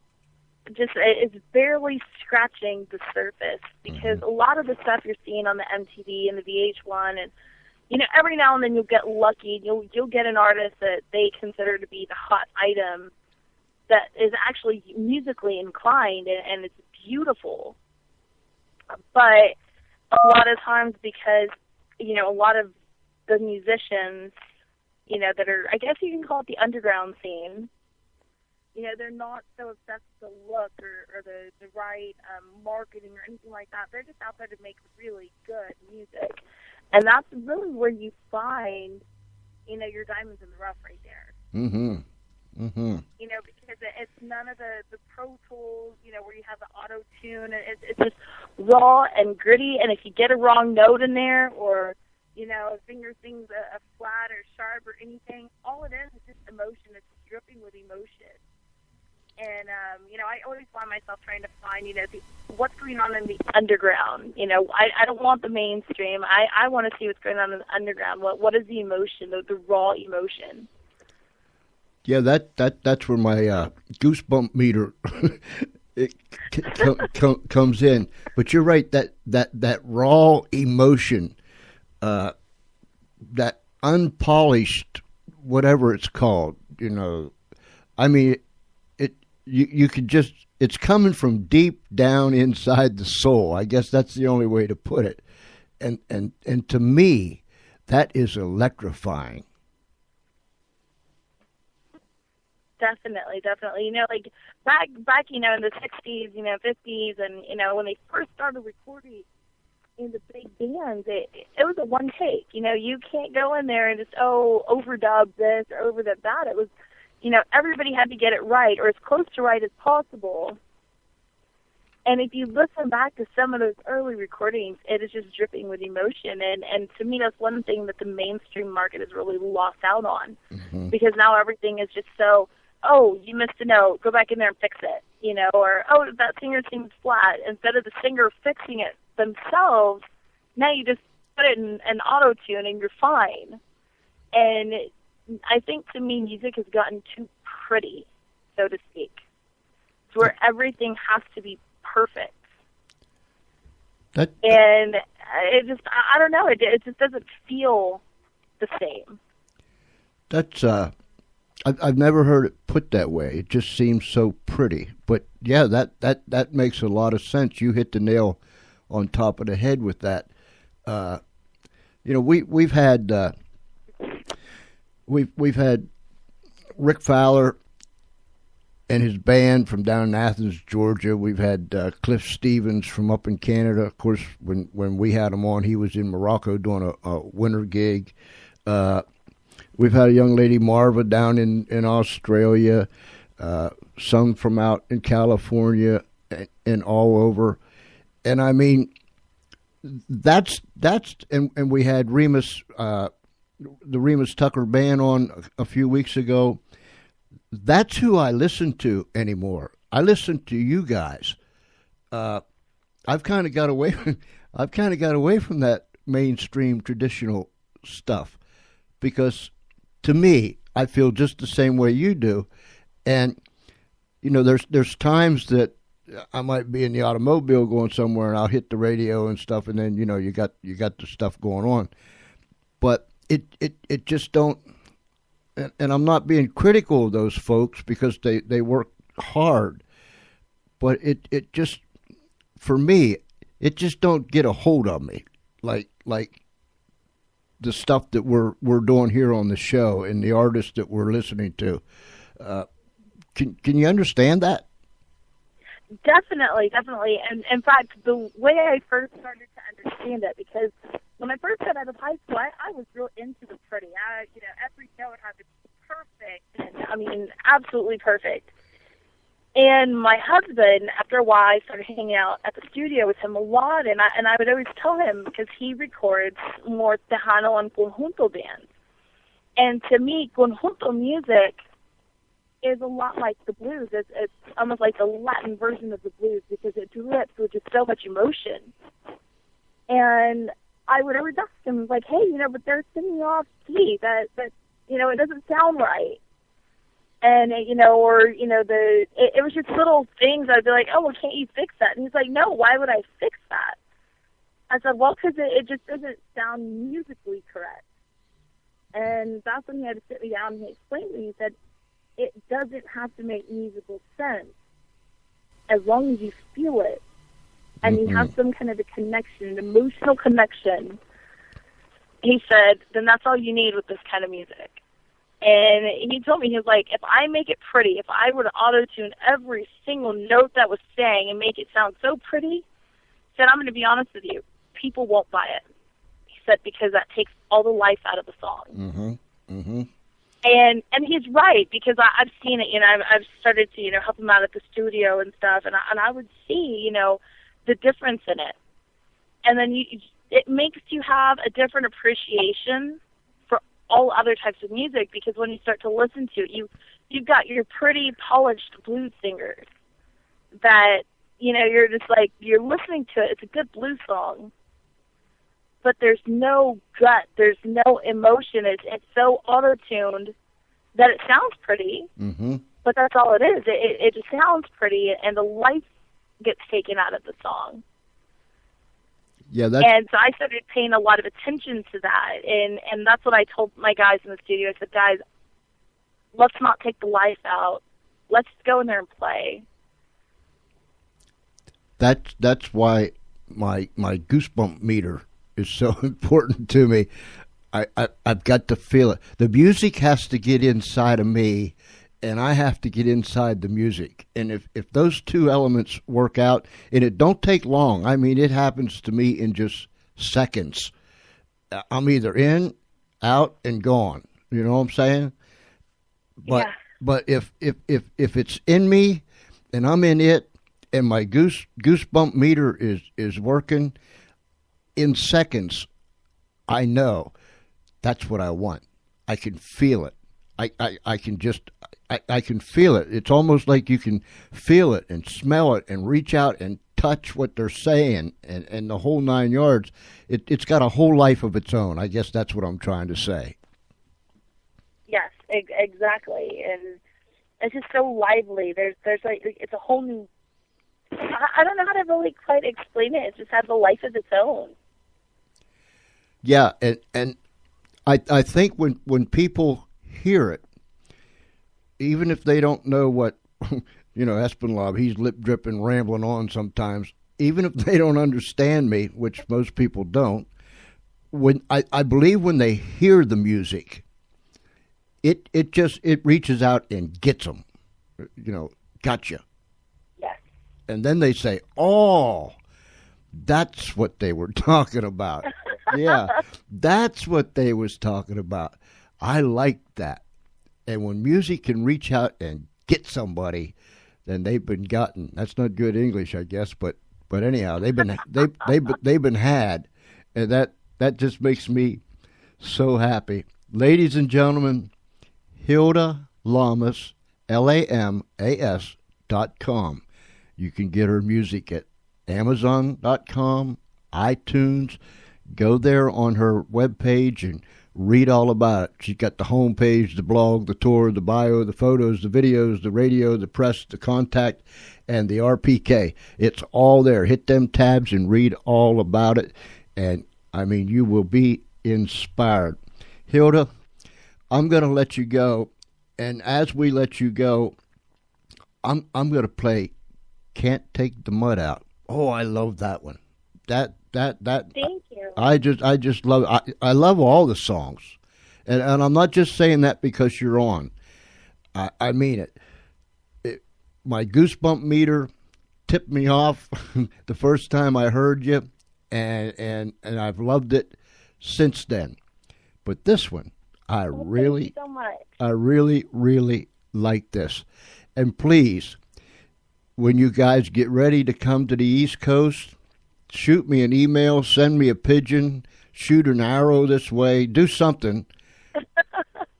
is barely scratching the surface, because a lot of the stuff you're seeing on the MTV and the VH1, and every now and then you'll get lucky, you'll get an artist that they consider to be the hot item that is actually musically inclined, and it's beautiful. But a lot of times, because a lot of the musicians, that are, I guess you can call it the underground scene, they're not so obsessed with the look or the right marketing or anything like that. They're just out there to make really good music. And that's really where you find, your diamonds in the rough right there. Mm-hmm. Mm-hmm. Because it's none of the Pro Tools, where you have the auto-tune. It's just raw and gritty. And if you get a wrong note in there, or, a finger sings a flat or sharp or anything, all it is just emotion. It's dripping with emotion. And, I always find myself trying to find, what's going on in the underground. I don't want the mainstream. I want to see what's going on in the underground. What is the emotion, the raw emotion? Yeah, that's where my goosebump meter comes in. But you're right, that raw emotion, that unpolished, whatever it's called, I mean, you could just, it's coming from deep down inside the soul. I guess that's the only way to put it. And to me, that is electrifying. Definitely. Like back, in the 60s, 50s, and, when they first started recording in the big bands, it was a one take. You can't go in there and just, overdub this or overdub that. It was, everybody had to get it right, or as close to right as possible. And if you listen back to some of those early recordings, it is just dripping with emotion. And to me, that's one thing that the mainstream market has really lost out on. Mm-hmm. Because now everything is just so, you missed a note, go back in there and fix it, or, that singer sings flat. Instead of the singer fixing it themselves, now you just put it in an auto-tune and you're fine. And I think, to me, music has gotten too pretty, so to speak. It's where everything has to be perfect. And it just, I don't know, it just doesn't feel the same. That's, I've never heard it put that way. It just seems so pretty. But, yeah, that makes a lot of sense. You hit the nail on top of the head with that. We've had... We've had Rick Fowler and his band from down in Athens, Georgia. We've had Cliff Stevens from up in Canada. Of course, when we had him on, he was in Morocco doing a winter gig. We've had a young lady, Marva, down in Australia. Some from out in California and all over. And I mean, that's and we had Remus. The Remus Tucker band on a few weeks ago. That's who I listen to anymore. I listen to you guys. I've kind of got away from that mainstream traditional stuff, because to me, I feel just the same way you do. And there's times that I might be in the automobile going somewhere, and I'll hit the radio and stuff, and then you got the stuff going on, but it just don't, and I'm not being critical of those folks, because they work hard, but it just, for me, it just don't get a hold of me like the stuff that we're doing here on the show and the artists that we're listening to. Can you understand that? Definitely. And in fact, the way I first started to understand it, because when I first got out of high school, I was real into the pretty. Every note had to be perfect, and I mean, absolutely perfect. And my husband, after a while, I started hanging out at the studio with him a lot, and I would always tell him, because he records more Tejano and conjunto bands. And to me, conjunto music is a lot like the blues. It's almost like the Latin version of the blues, because it drips with just so much emotion. And I would always ask him, like, hey, but they're singing off key, that it doesn't sound right. And, it was just little things. I'd be like, oh, well, can't you fix that? And he's like, no, why would I fix that? I said, well, because it just doesn't sound musically correct. And that's when he had to sit me down and he explained to me. He said, it doesn't have to make musical sense as long as you feel it. And you have some kind of a connection, an emotional connection. He said, then that's all you need with this kind of music. And he told me, he was like, if I make it pretty, if I were to auto-tune every single note that was sang and make it sound so pretty, he said, I'm going to be honest with you, people won't buy it. He said, because that takes all the life out of the song. And he's right, because I've seen it. I've started to help him out at the studio and stuff, and I would see the difference in it. And then it makes you have a different appreciation for all other types of music, because when you start to listen to it, you've got your pretty polished blues singers that you're just like, you're listening to it, it's a good blues song, but there's no gut, there's no emotion. It's so auto-tuned that it sounds pretty, but that's all it is. It just sounds pretty, and the life gets taken out of the song. Yeah, and so I started paying a lot of attention to that, and that's what I told my guys in the studio. I said, guys, let's not take the life out. Let's go in there and play. That's why my goosebump meter is so important to me. I've got to feel it. The music has to get inside of me, and I have to get inside the music. And if those two elements work out, and it don't take long, I mean, it happens to me in just seconds. I'm either in, out, and gone. You know what I'm saying? But if it's in me, and I'm in it, and my goosebump meter is working, in seconds, I know that's what I want. I can feel it. I can feel it. It's almost like you can feel it and smell it and reach out and touch what they're saying and the whole 9 yards. It's got a whole life of its own. I guess that's what I'm trying to say. Yes, exactly. And it's just so lively. There's like, it's a whole new, I don't know how to really quite explain it. It just has a life of its own. Yeah, and I think when people hear it, even if they don't know what, Espinlob, he's lip dripping, rambling on sometimes, even if they don't understand me, which most people don't, when I believe when they hear the music, it reaches out and gets them, gotcha. Yes. And then they say, oh, that's what they were talking about. Yeah, that's what they was talking about. I like that. And when music can reach out and get somebody, then they've been gotten. That's not good English, I guess, but anyhow, they've been had, and that just makes me so happy. Ladies and gentlemen, Hilda Lamas, LAMAS.com. You can get her music at Amazon.com, iTunes. Go there on her webpage and read all about it. She's got the homepage, the blog, the tour, the bio, the photos, the videos, the radio, the press, the contact, and the RPK. It's all there. Hit them tabs and read all about it. And, I mean, you will be inspired. Hilda, I'm going to let you go. And as we let you go, I'm going to play Can't Take the Mud Out. Oh, I love that one. That. Thank you. I just love it. I love all the songs, and I'm not just saying that because you're on. I mean it. My goosebump meter tipped me off the first time I heard you, and I've loved it since then. But this one, I really, thank you so much. I really like this. And please, when you guys get ready to come to the East Coast, shoot me an email, send me a pigeon, shoot an arrow this way, do something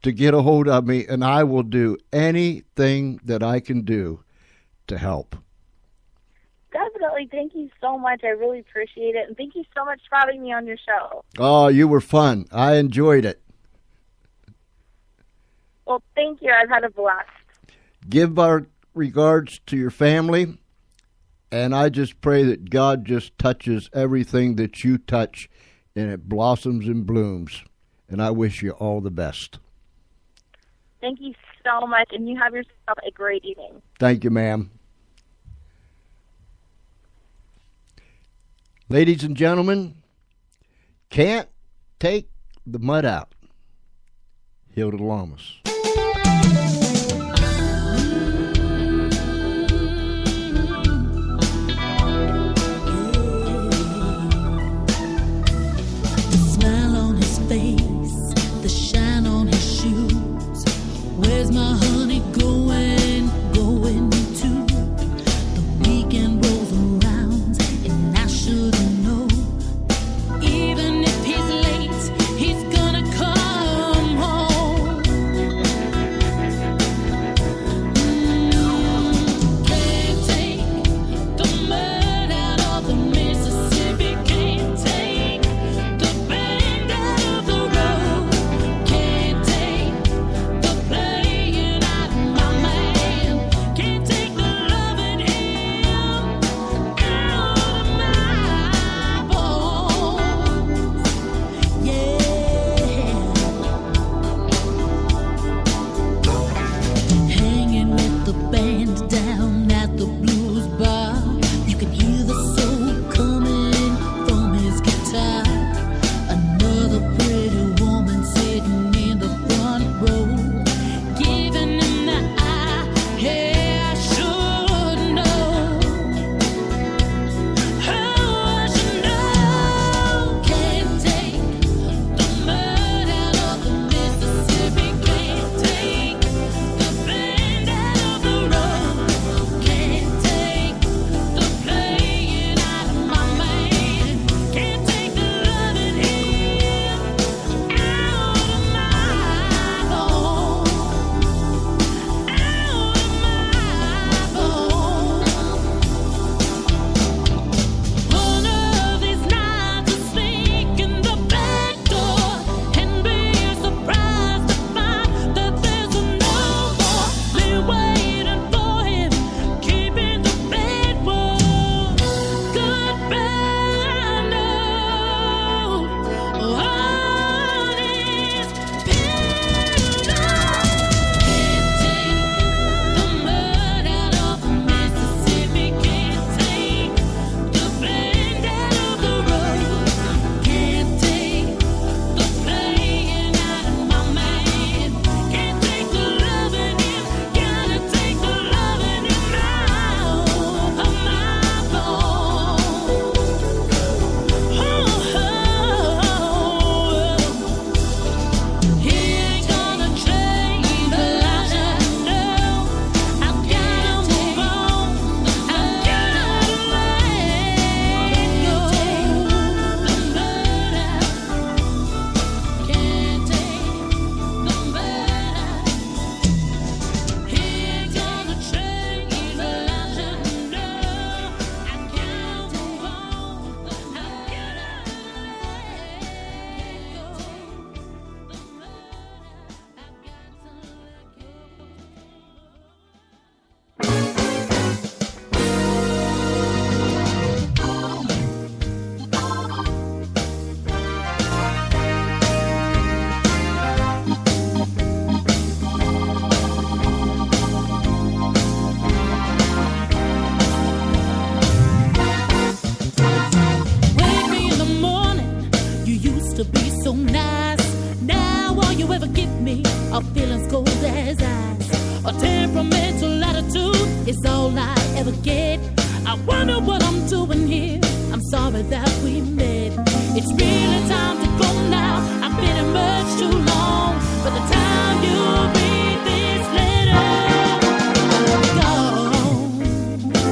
to get a hold of me, and I will do anything that I can do to help. Definitely. Thank you so much. I really appreciate it. And thank you so much for having me on your show. Oh, you were fun. I enjoyed it. Well, thank you. I've had a blast. Give our regards to your family, and I just pray that God just touches everything that you touch, and it blossoms and blooms. And I wish you all the best. Thank you so much, and you have yourself a great evening. Thank you, ma'am. Ladies and gentlemen, can't take the mud out. Hilda Lamas. The smile on his face, the shine on his shoes. Where's my honey going to? The weekend rolls around and I shouldn't know. Even if he's late, he's gonna come home. Can't take the mud out of the Mississippi. Can't take the bend out of the road. Can't take the playing out of my man. Can't take the loving him out of my bones. Yeah. Hanging with the band down at the blues bar. You can hear the soul coming from his guitar. Another pretty woman sitting in the front row, giving him the eye. Hey, I should know. Oh, I should know. Can't take the mud out of the Mississippi. Can't take the bend out of the road. Can't take the playing out of my man. Can't take the loving him out of my bones. Out of my bones. One of these nights I'll sneak in the back door and be surprised to find that there's no more. Been waiting for him, keeping the bed warm. Goodbye note on his pillow. Can't take the mud out of the Mississippi. Can't take the bend out of the road. Can't take the playing out of my man. Can't take the loving him. Gotta take the loving him out of my bones. He ain't gonna change, Elijah. No, I've gotta move on. I've gotta let go. The mud out. Can't take the mud out. He ain't gonna change, Elijah. No, I've gotta move on. I've gotta let go. The mud out. I've got to let go. Wake me in the morning, you used to be so nice. Now all you ever give me are feelings cold as ice. A temperamental attitude is all I ever get. I wonder what I'm doing here. I'm sorry that we met. It's really time to go now. I've been in much too long. By the time you read this letter, I'm gone.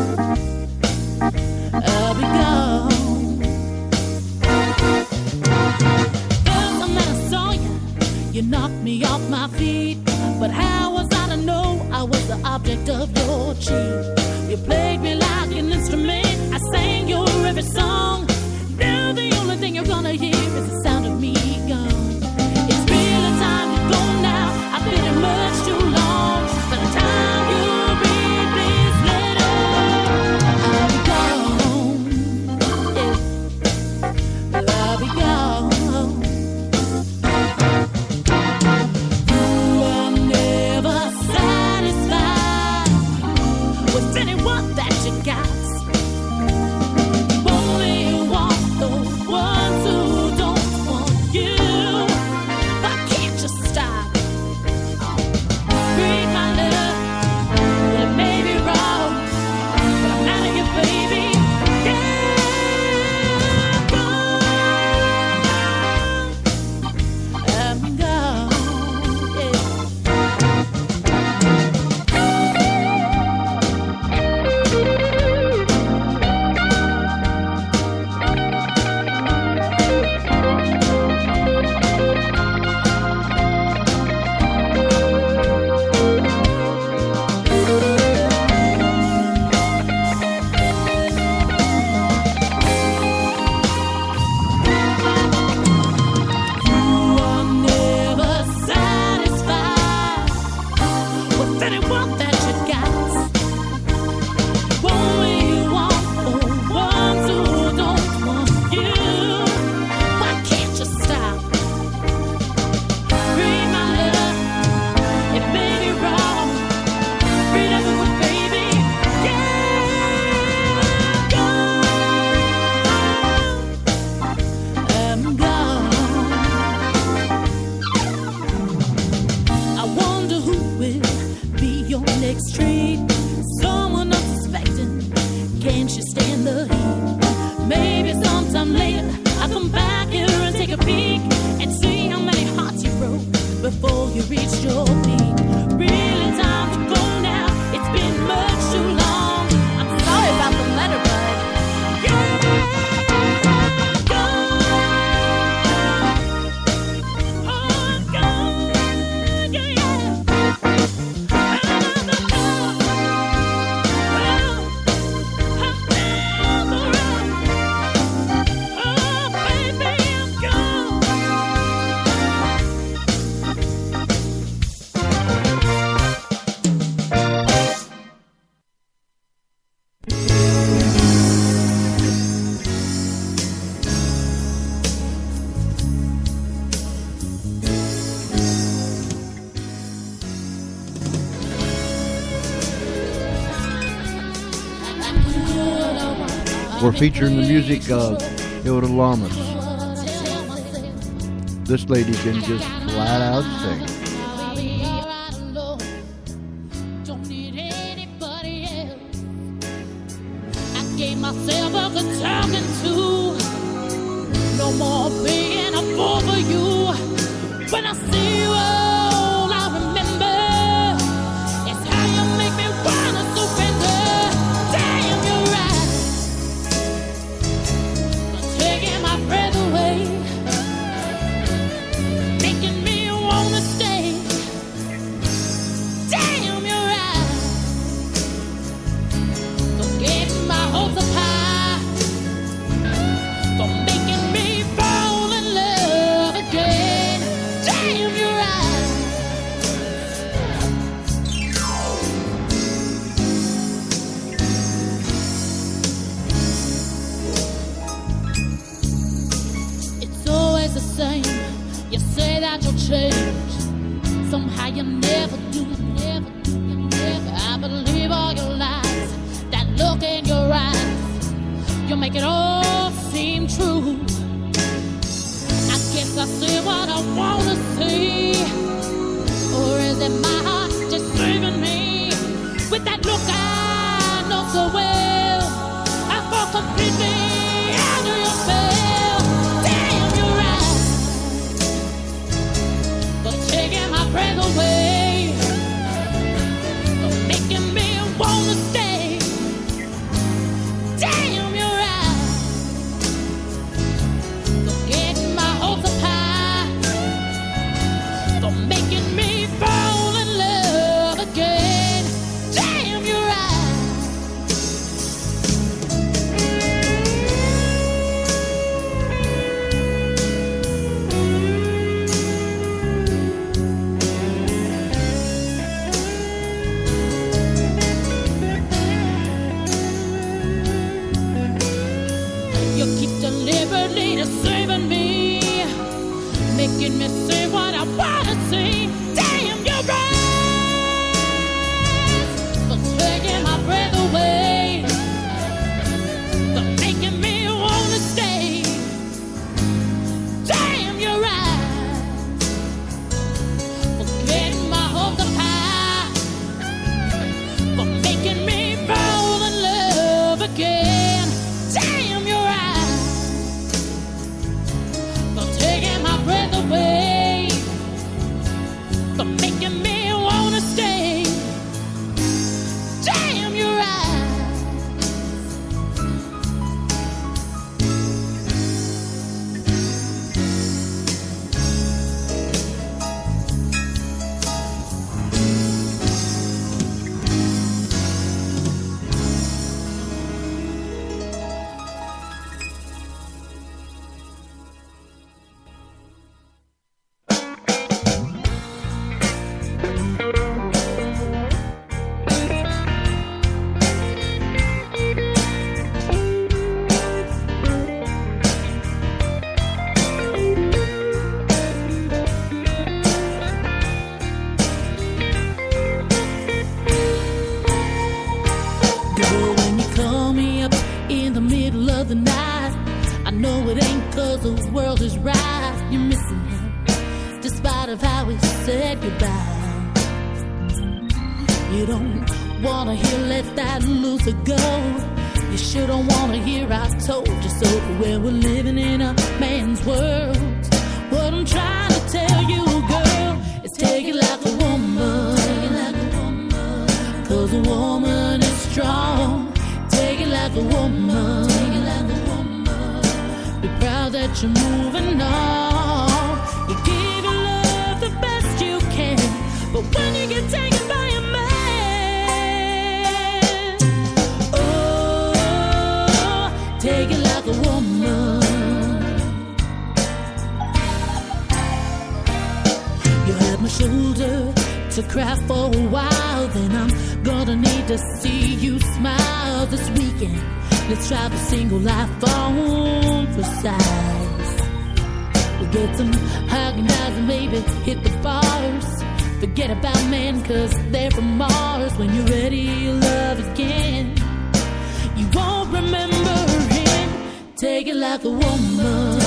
Can she stand the heat? Maybe sometime later I'll come back here and take a peek and see how many hearts you broke before you reached your peak. Really time to go now. It's been much too long. I'm sorry about the letter, bud. Yeah, go. Oh, go. Yeah, We're featuring the music of Hilda Lamas. This lady can just flat out sing. Gave myself a good talking to. No more being a fool for you. When I see you, all I remember is how you make me wanna surrender. Damn, you're right. You're taking my breath away, making me wanna stay. Damn, you're right. Don't get my hopes up high. Don't making me fall in love again. Damn, you're right. It's always the same. You say that you'll change. Somehow you never do, never do, you never. I believe all your lies. That look in your eyes, you make it all seem true. I guess I see what I wanna see, or is it my heart deceiving me? With that look I know so well, I fall completely out of your spell. Damn, you're right. You're taking my breath away, you're making me wanna stay. Damn, you're right. You're getting my hopes up high. You're making me fall in love again. Damn, you're right. You keep deliberately deceiving me, making me say what I wanna say. Damn, you're right. You're taking my breath away, you're making me wanna stay. Damn, you're right. You're getting my hopes up high, you're making me fall in love again. Damn, you're right. You're taking my breath away, you're making me wanna stay. Damn, you're right. Girl, when you call me up in the middle of the night, I know it ain't 'cause the world is right. You're missing him, despite of how we said goodbye. You don't wanna hear let that loser go. You don't wanna hear I told you so. Where we're living in a man's world. What I'm trying to tell you, girl, is take it like a woman. Cause a woman is strong. Take it like a woman. Be proud that you're moving on. You give your love the best you can. But when you get taken by a man, oh, take it like a woman. You had my shoulder to cry for a while. Then I'm gonna need to see you smile this weekend. Let's try the single life on for size. We'll get some hugging eyes and maybe hit the bars. Forget about men, cause they're from Mars. When you're ready, you'll love again. You won't remember him. Take it like a woman.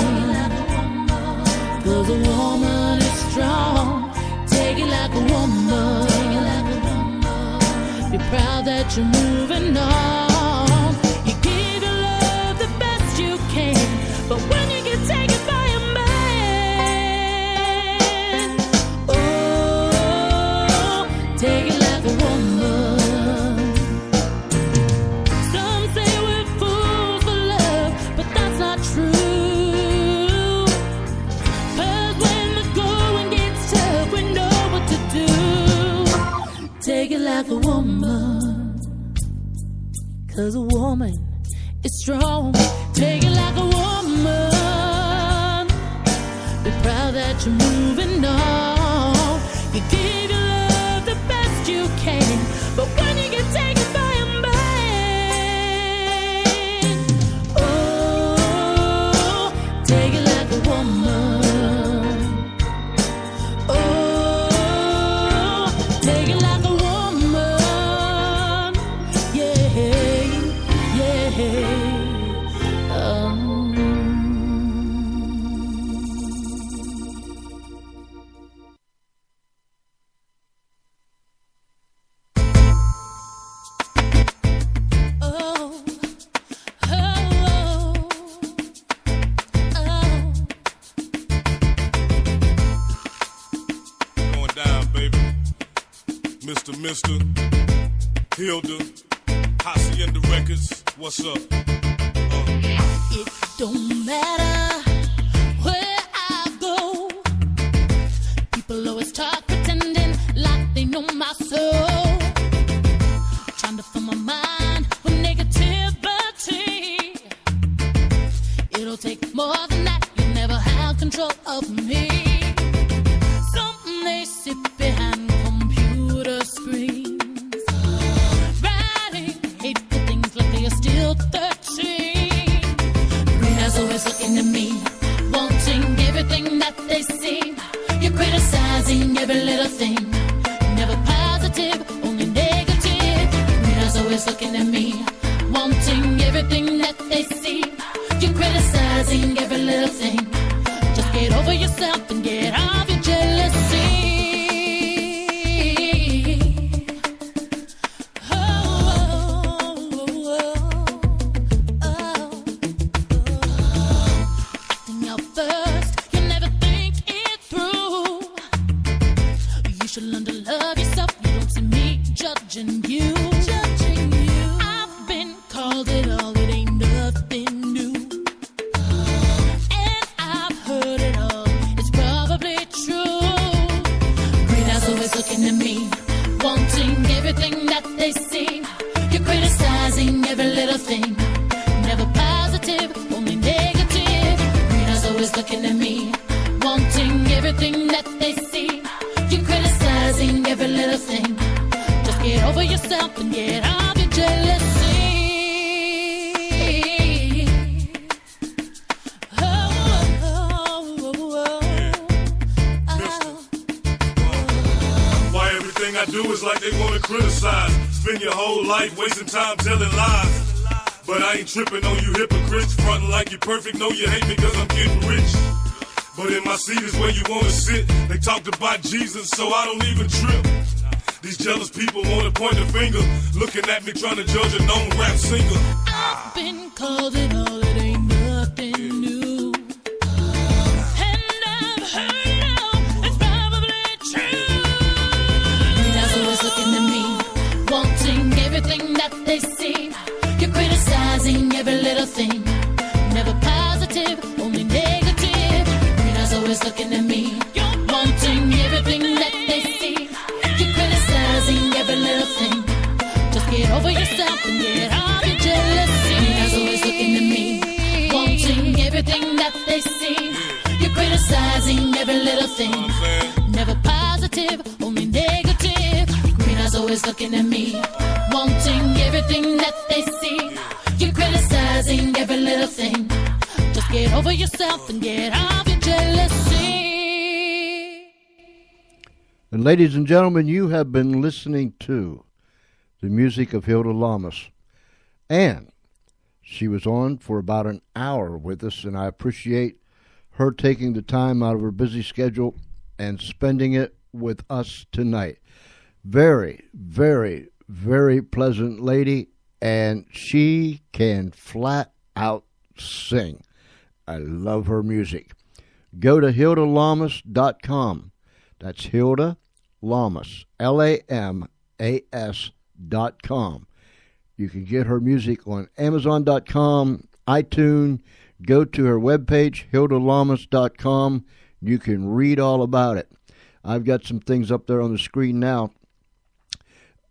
Cause a woman is strong. Take it like a woman. Be proud that you're moving on. You give your love the best you can. But when you get taken by a man, oh, take it like a woman. Some say we're fools for love, but that's not true. Cause when the going gets tough, we know what to do. Take it like a woman. Cause a woman is strong. Take it like a woman. Be proud that you're moving on. You give your love the best you can. But when you get taken by a man, oh, take it like a woman. Oh, take it like a woman. Yeah, yeah. Going down, baby. Mr. Hilda, Hacienda Records, what's up? It don't matter where I go. People always talk pretending like they know my soul. Trying to fill my mind with negativity. It'll take more than that. You'll never have control of me. Some they sit behind computer screens, writing hateful things like they are still 13. Green eyes always looking at me, wanting everything that they see. You're criticizing every little thing, never positive, only negative. Green eyes always looking at me, wanting everything that they see. You're criticizing every little thing. Just get over yourself and get off your jealousy. Acting out first, you never think it through. You should learn to love yourself. You don't see me judging you. I've been called it all, it ain't nothing new. And I've heard it all, it's probably true. Green eyes always looking at me, wanting everything that they see. You're criticizing every little thing, never positive, only negative. Green eyes always looking at me, wanting everything that they see. You're criticizing every little thing. Just get over yourself and get off your jealousy. Why everything I do is like they wanna criticize. Spend your whole life wasting time telling lies. But I ain't tripping on you hypocrites, fronting like you're perfect. No, you hate me cause I'm getting rich. But in my seat is where you wanna sit. They talked about Jesus, so I don't even trip. These jealous people wanna point the finger, looking at me trying to judge a known rap singer. I've been thing. Never positive, only negative. Green eyes always looking at me, wanting everything that they see. You're criticizing every little thing. Just get over yourself and get off your jealousy. Green eyes always looking at me, wanting everything that they see. You're criticizing every little thing. Never positive, only negative. Green eyes always looking at me, wanting everything that they see. You're criticizing every little thing. Just get over yourself and get off your jealousy. And ladies and gentlemen, you have been listening to the music of Hilda Lamas. And she was on for about an hour with us, and I appreciate her taking the time out of her busy schedule and spending it with us tonight. Very, very, very pleasant lady, and she can flat out sing. I love her music. Go to HildaLamas.com. That's Hilda Lamas, LAMAS.com. You can get her music on Amazon.com, iTunes. Go to her webpage, HildaLamas.com. You can read all about it. I've got some things up there on the screen now.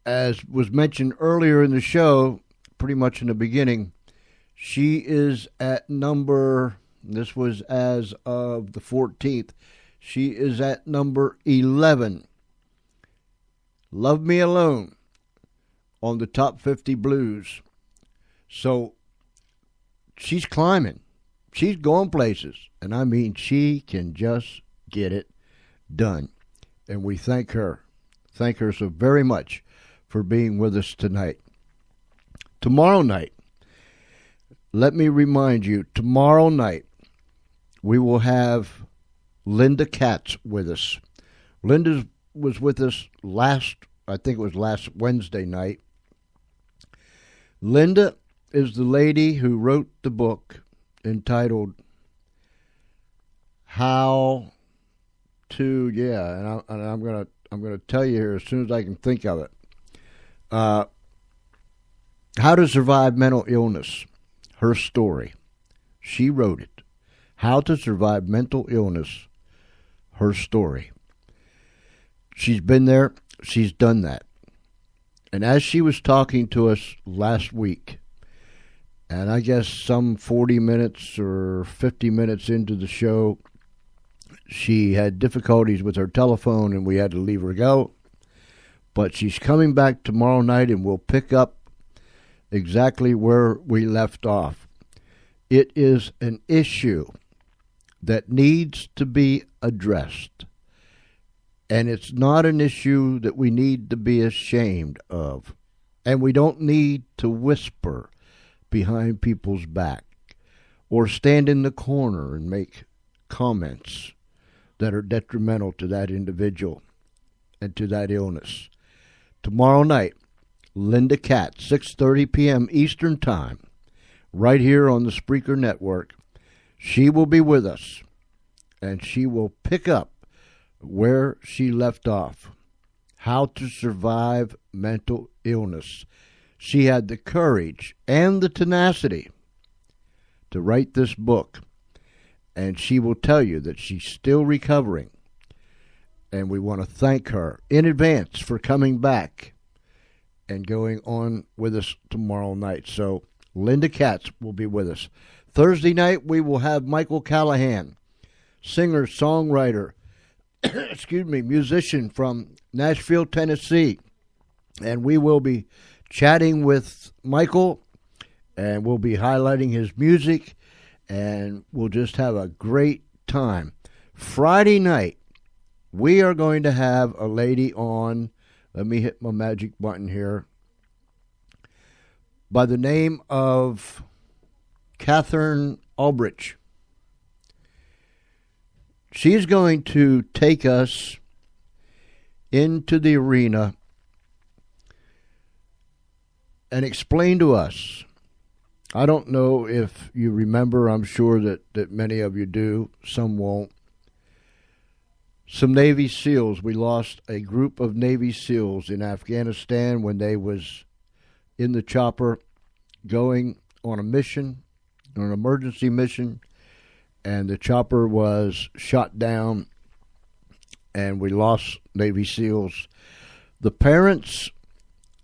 As was mentioned earlier in the show, pretty much in the beginning, she is at number, this was as of the 14th, she is at number 11. Love Me Alone on the top 50 blues. So she's climbing. She's going places. And I mean, she can just get it done. And we thank her. Thank her so very much for being with us tonight. Tomorrow night, let me remind you, tomorrow night, we will have Linda Katz with us. Linda was with us last Wednesday night. Linda is the lady who wrote the book entitled How to, and I'm gonna tell you here as soon as I can think of it. How to Survive Mental Illness. Her story. She wrote it. How to Survive Mental Illness. Her story. She's been there. She's done that. And as she was talking to us last week, and I guess some 40 minutes or 50 minutes into the show, she had difficulties with her telephone and we had to leave her go. But she's coming back tomorrow night and we'll pick up exactly where we left off. It is an issue that needs to be addressed. And it's not an issue that we need to be ashamed of. And we don't need to whisper behind people's back or stand in the corner and make comments that are detrimental to that individual and to that illness. Tomorrow night, Linda Katz, 6:30 p.m. Eastern Time, right here on the Spreaker Network. She will be with us, and she will pick up where she left off. How to Survive Mental Illness. She had the courage and the tenacity to write this book, and she will tell you that she's still recovering. And we want to thank her in advance for coming back and going on with us tomorrow night. So Linda Katz will be with us. Thursday night, we will have Michael Callahan, singer, songwriter, musician from Nashville, Tennessee. And we will be chatting with Michael, and we'll be highlighting his music, and we'll just have a great time. Friday night, we are going to have a lady on, let me hit my magic button here, by the name of Catherine Albrecht. She's going to take us into the arena and explain to us. I don't know if you remember, I'm sure that many of you do, some won't. Some Navy SEALs, we lost a group of Navy SEALs in Afghanistan when they was in the chopper going on a mission on an emergency mission, and the chopper was shot down, and we lost Navy SEALs. The parents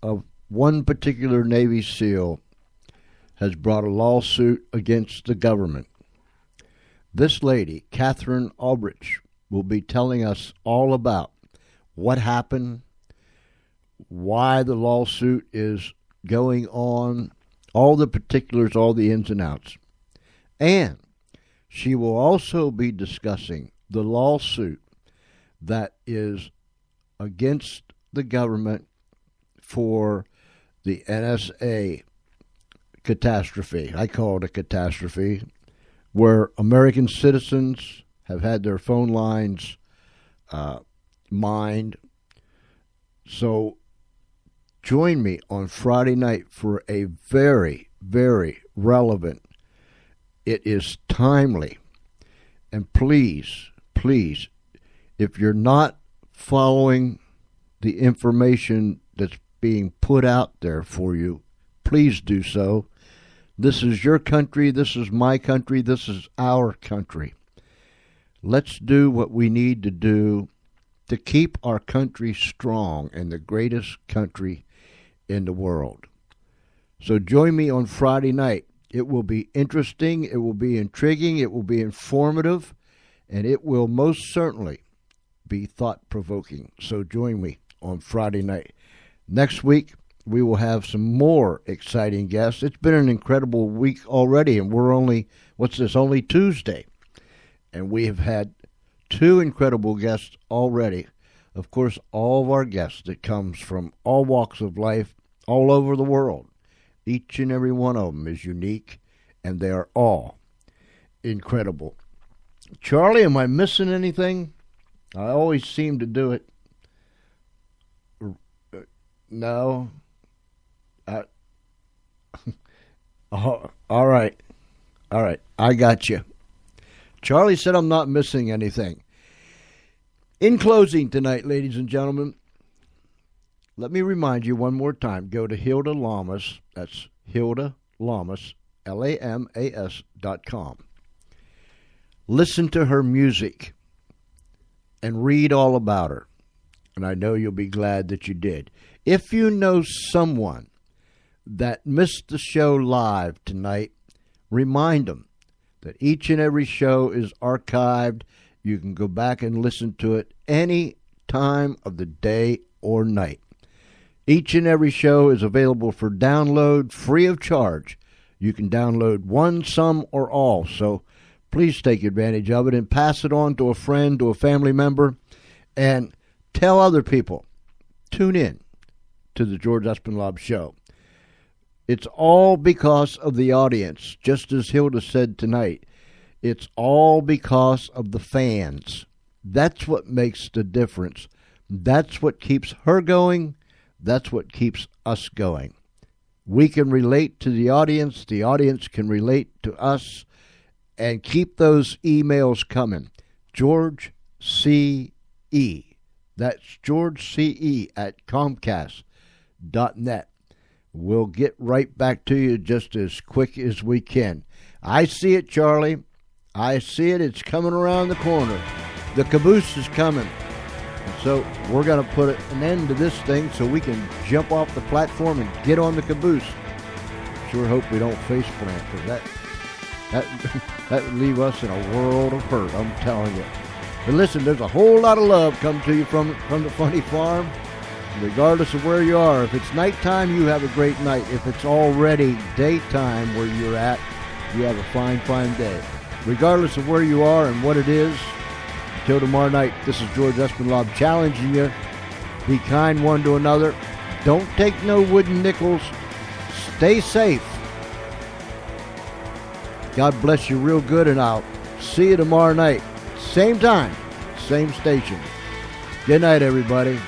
of one particular Navy SEAL has brought a lawsuit against the government. This lady, Catherine Aldrich, will be telling us all about what happened, why the lawsuit is going on, all the particulars, all the ins and outs. And she will also be discussing the lawsuit that is against the government for the NSA catastrophe. I call it a catastrophe, where American citizens have had their phone lines mined. So join me on Friday night for a very, very relevant, it is timely, and please, please, if you're not following the information that's being put out there for you, please do so. This is your country, this is my country, this is our country. Let's do what we need to do to keep our country strong and the greatest country in the world. So join me on Friday night. It will be interesting, it will be intriguing, it will be informative, and it will most certainly be thought-provoking. So join me on Friday night. Next week, we will have some more exciting guests. It's been an incredible week already, and we're only Tuesday. And we have had 2 incredible guests already. Of course, all of our guests that comes from all walks of life, all over the world. Each and every one of them is unique, and they are all incredible. Charlie, am I missing anything? I always seem to do it. No. Oh, all right. I got you. Charlie said I'm not missing anything. In closing tonight, ladies and gentlemen, let me remind you one more time. Go to Hilda Lamas. That's Hilda Lamas, LAMAS.com. Listen to her music and read all about her. And I know you'll be glad that you did. If you know someone that missed the show live tonight, remind them that each and every show is archived. You can go back and listen to it any time of the day or night. Each and every show is available for download free of charge. You can download one, some, or all. So please take advantage of it and pass it on to a friend, to a family member, and tell other people. Tune in to the George Espinlaub Show. It's all because of the audience, just as Hilda said tonight. It's all because of the fans. That's what makes the difference. That's what keeps her going. That's what keeps us going. We can relate to the audience can relate to us, and keep those emails coming. George C.E. That's George C.E. at Comcast.net. We'll get right back to you just as quick as we can. I see it, Charlie. I see it. It's coming around the corner. The caboose is coming. And so we're going to put an end to this thing so we can jump off the platform and get on the caboose. Sure hope we don't face plant, because that would leave us in a world of hurt, I'm telling you. But listen, there's a whole lot of love come to you from the Funny Farm, regardless of where you are. If it's nighttime, you have a great night. If it's already daytime where you're at, you have a fine, fine day. Regardless of where you are and what it is, until tomorrow night, this is George Espinlaub challenging you. Be kind one to another. Don't take no wooden nickels. Stay safe. God bless you real good, and I'll see you tomorrow night. Same time, same station. Good night, everybody.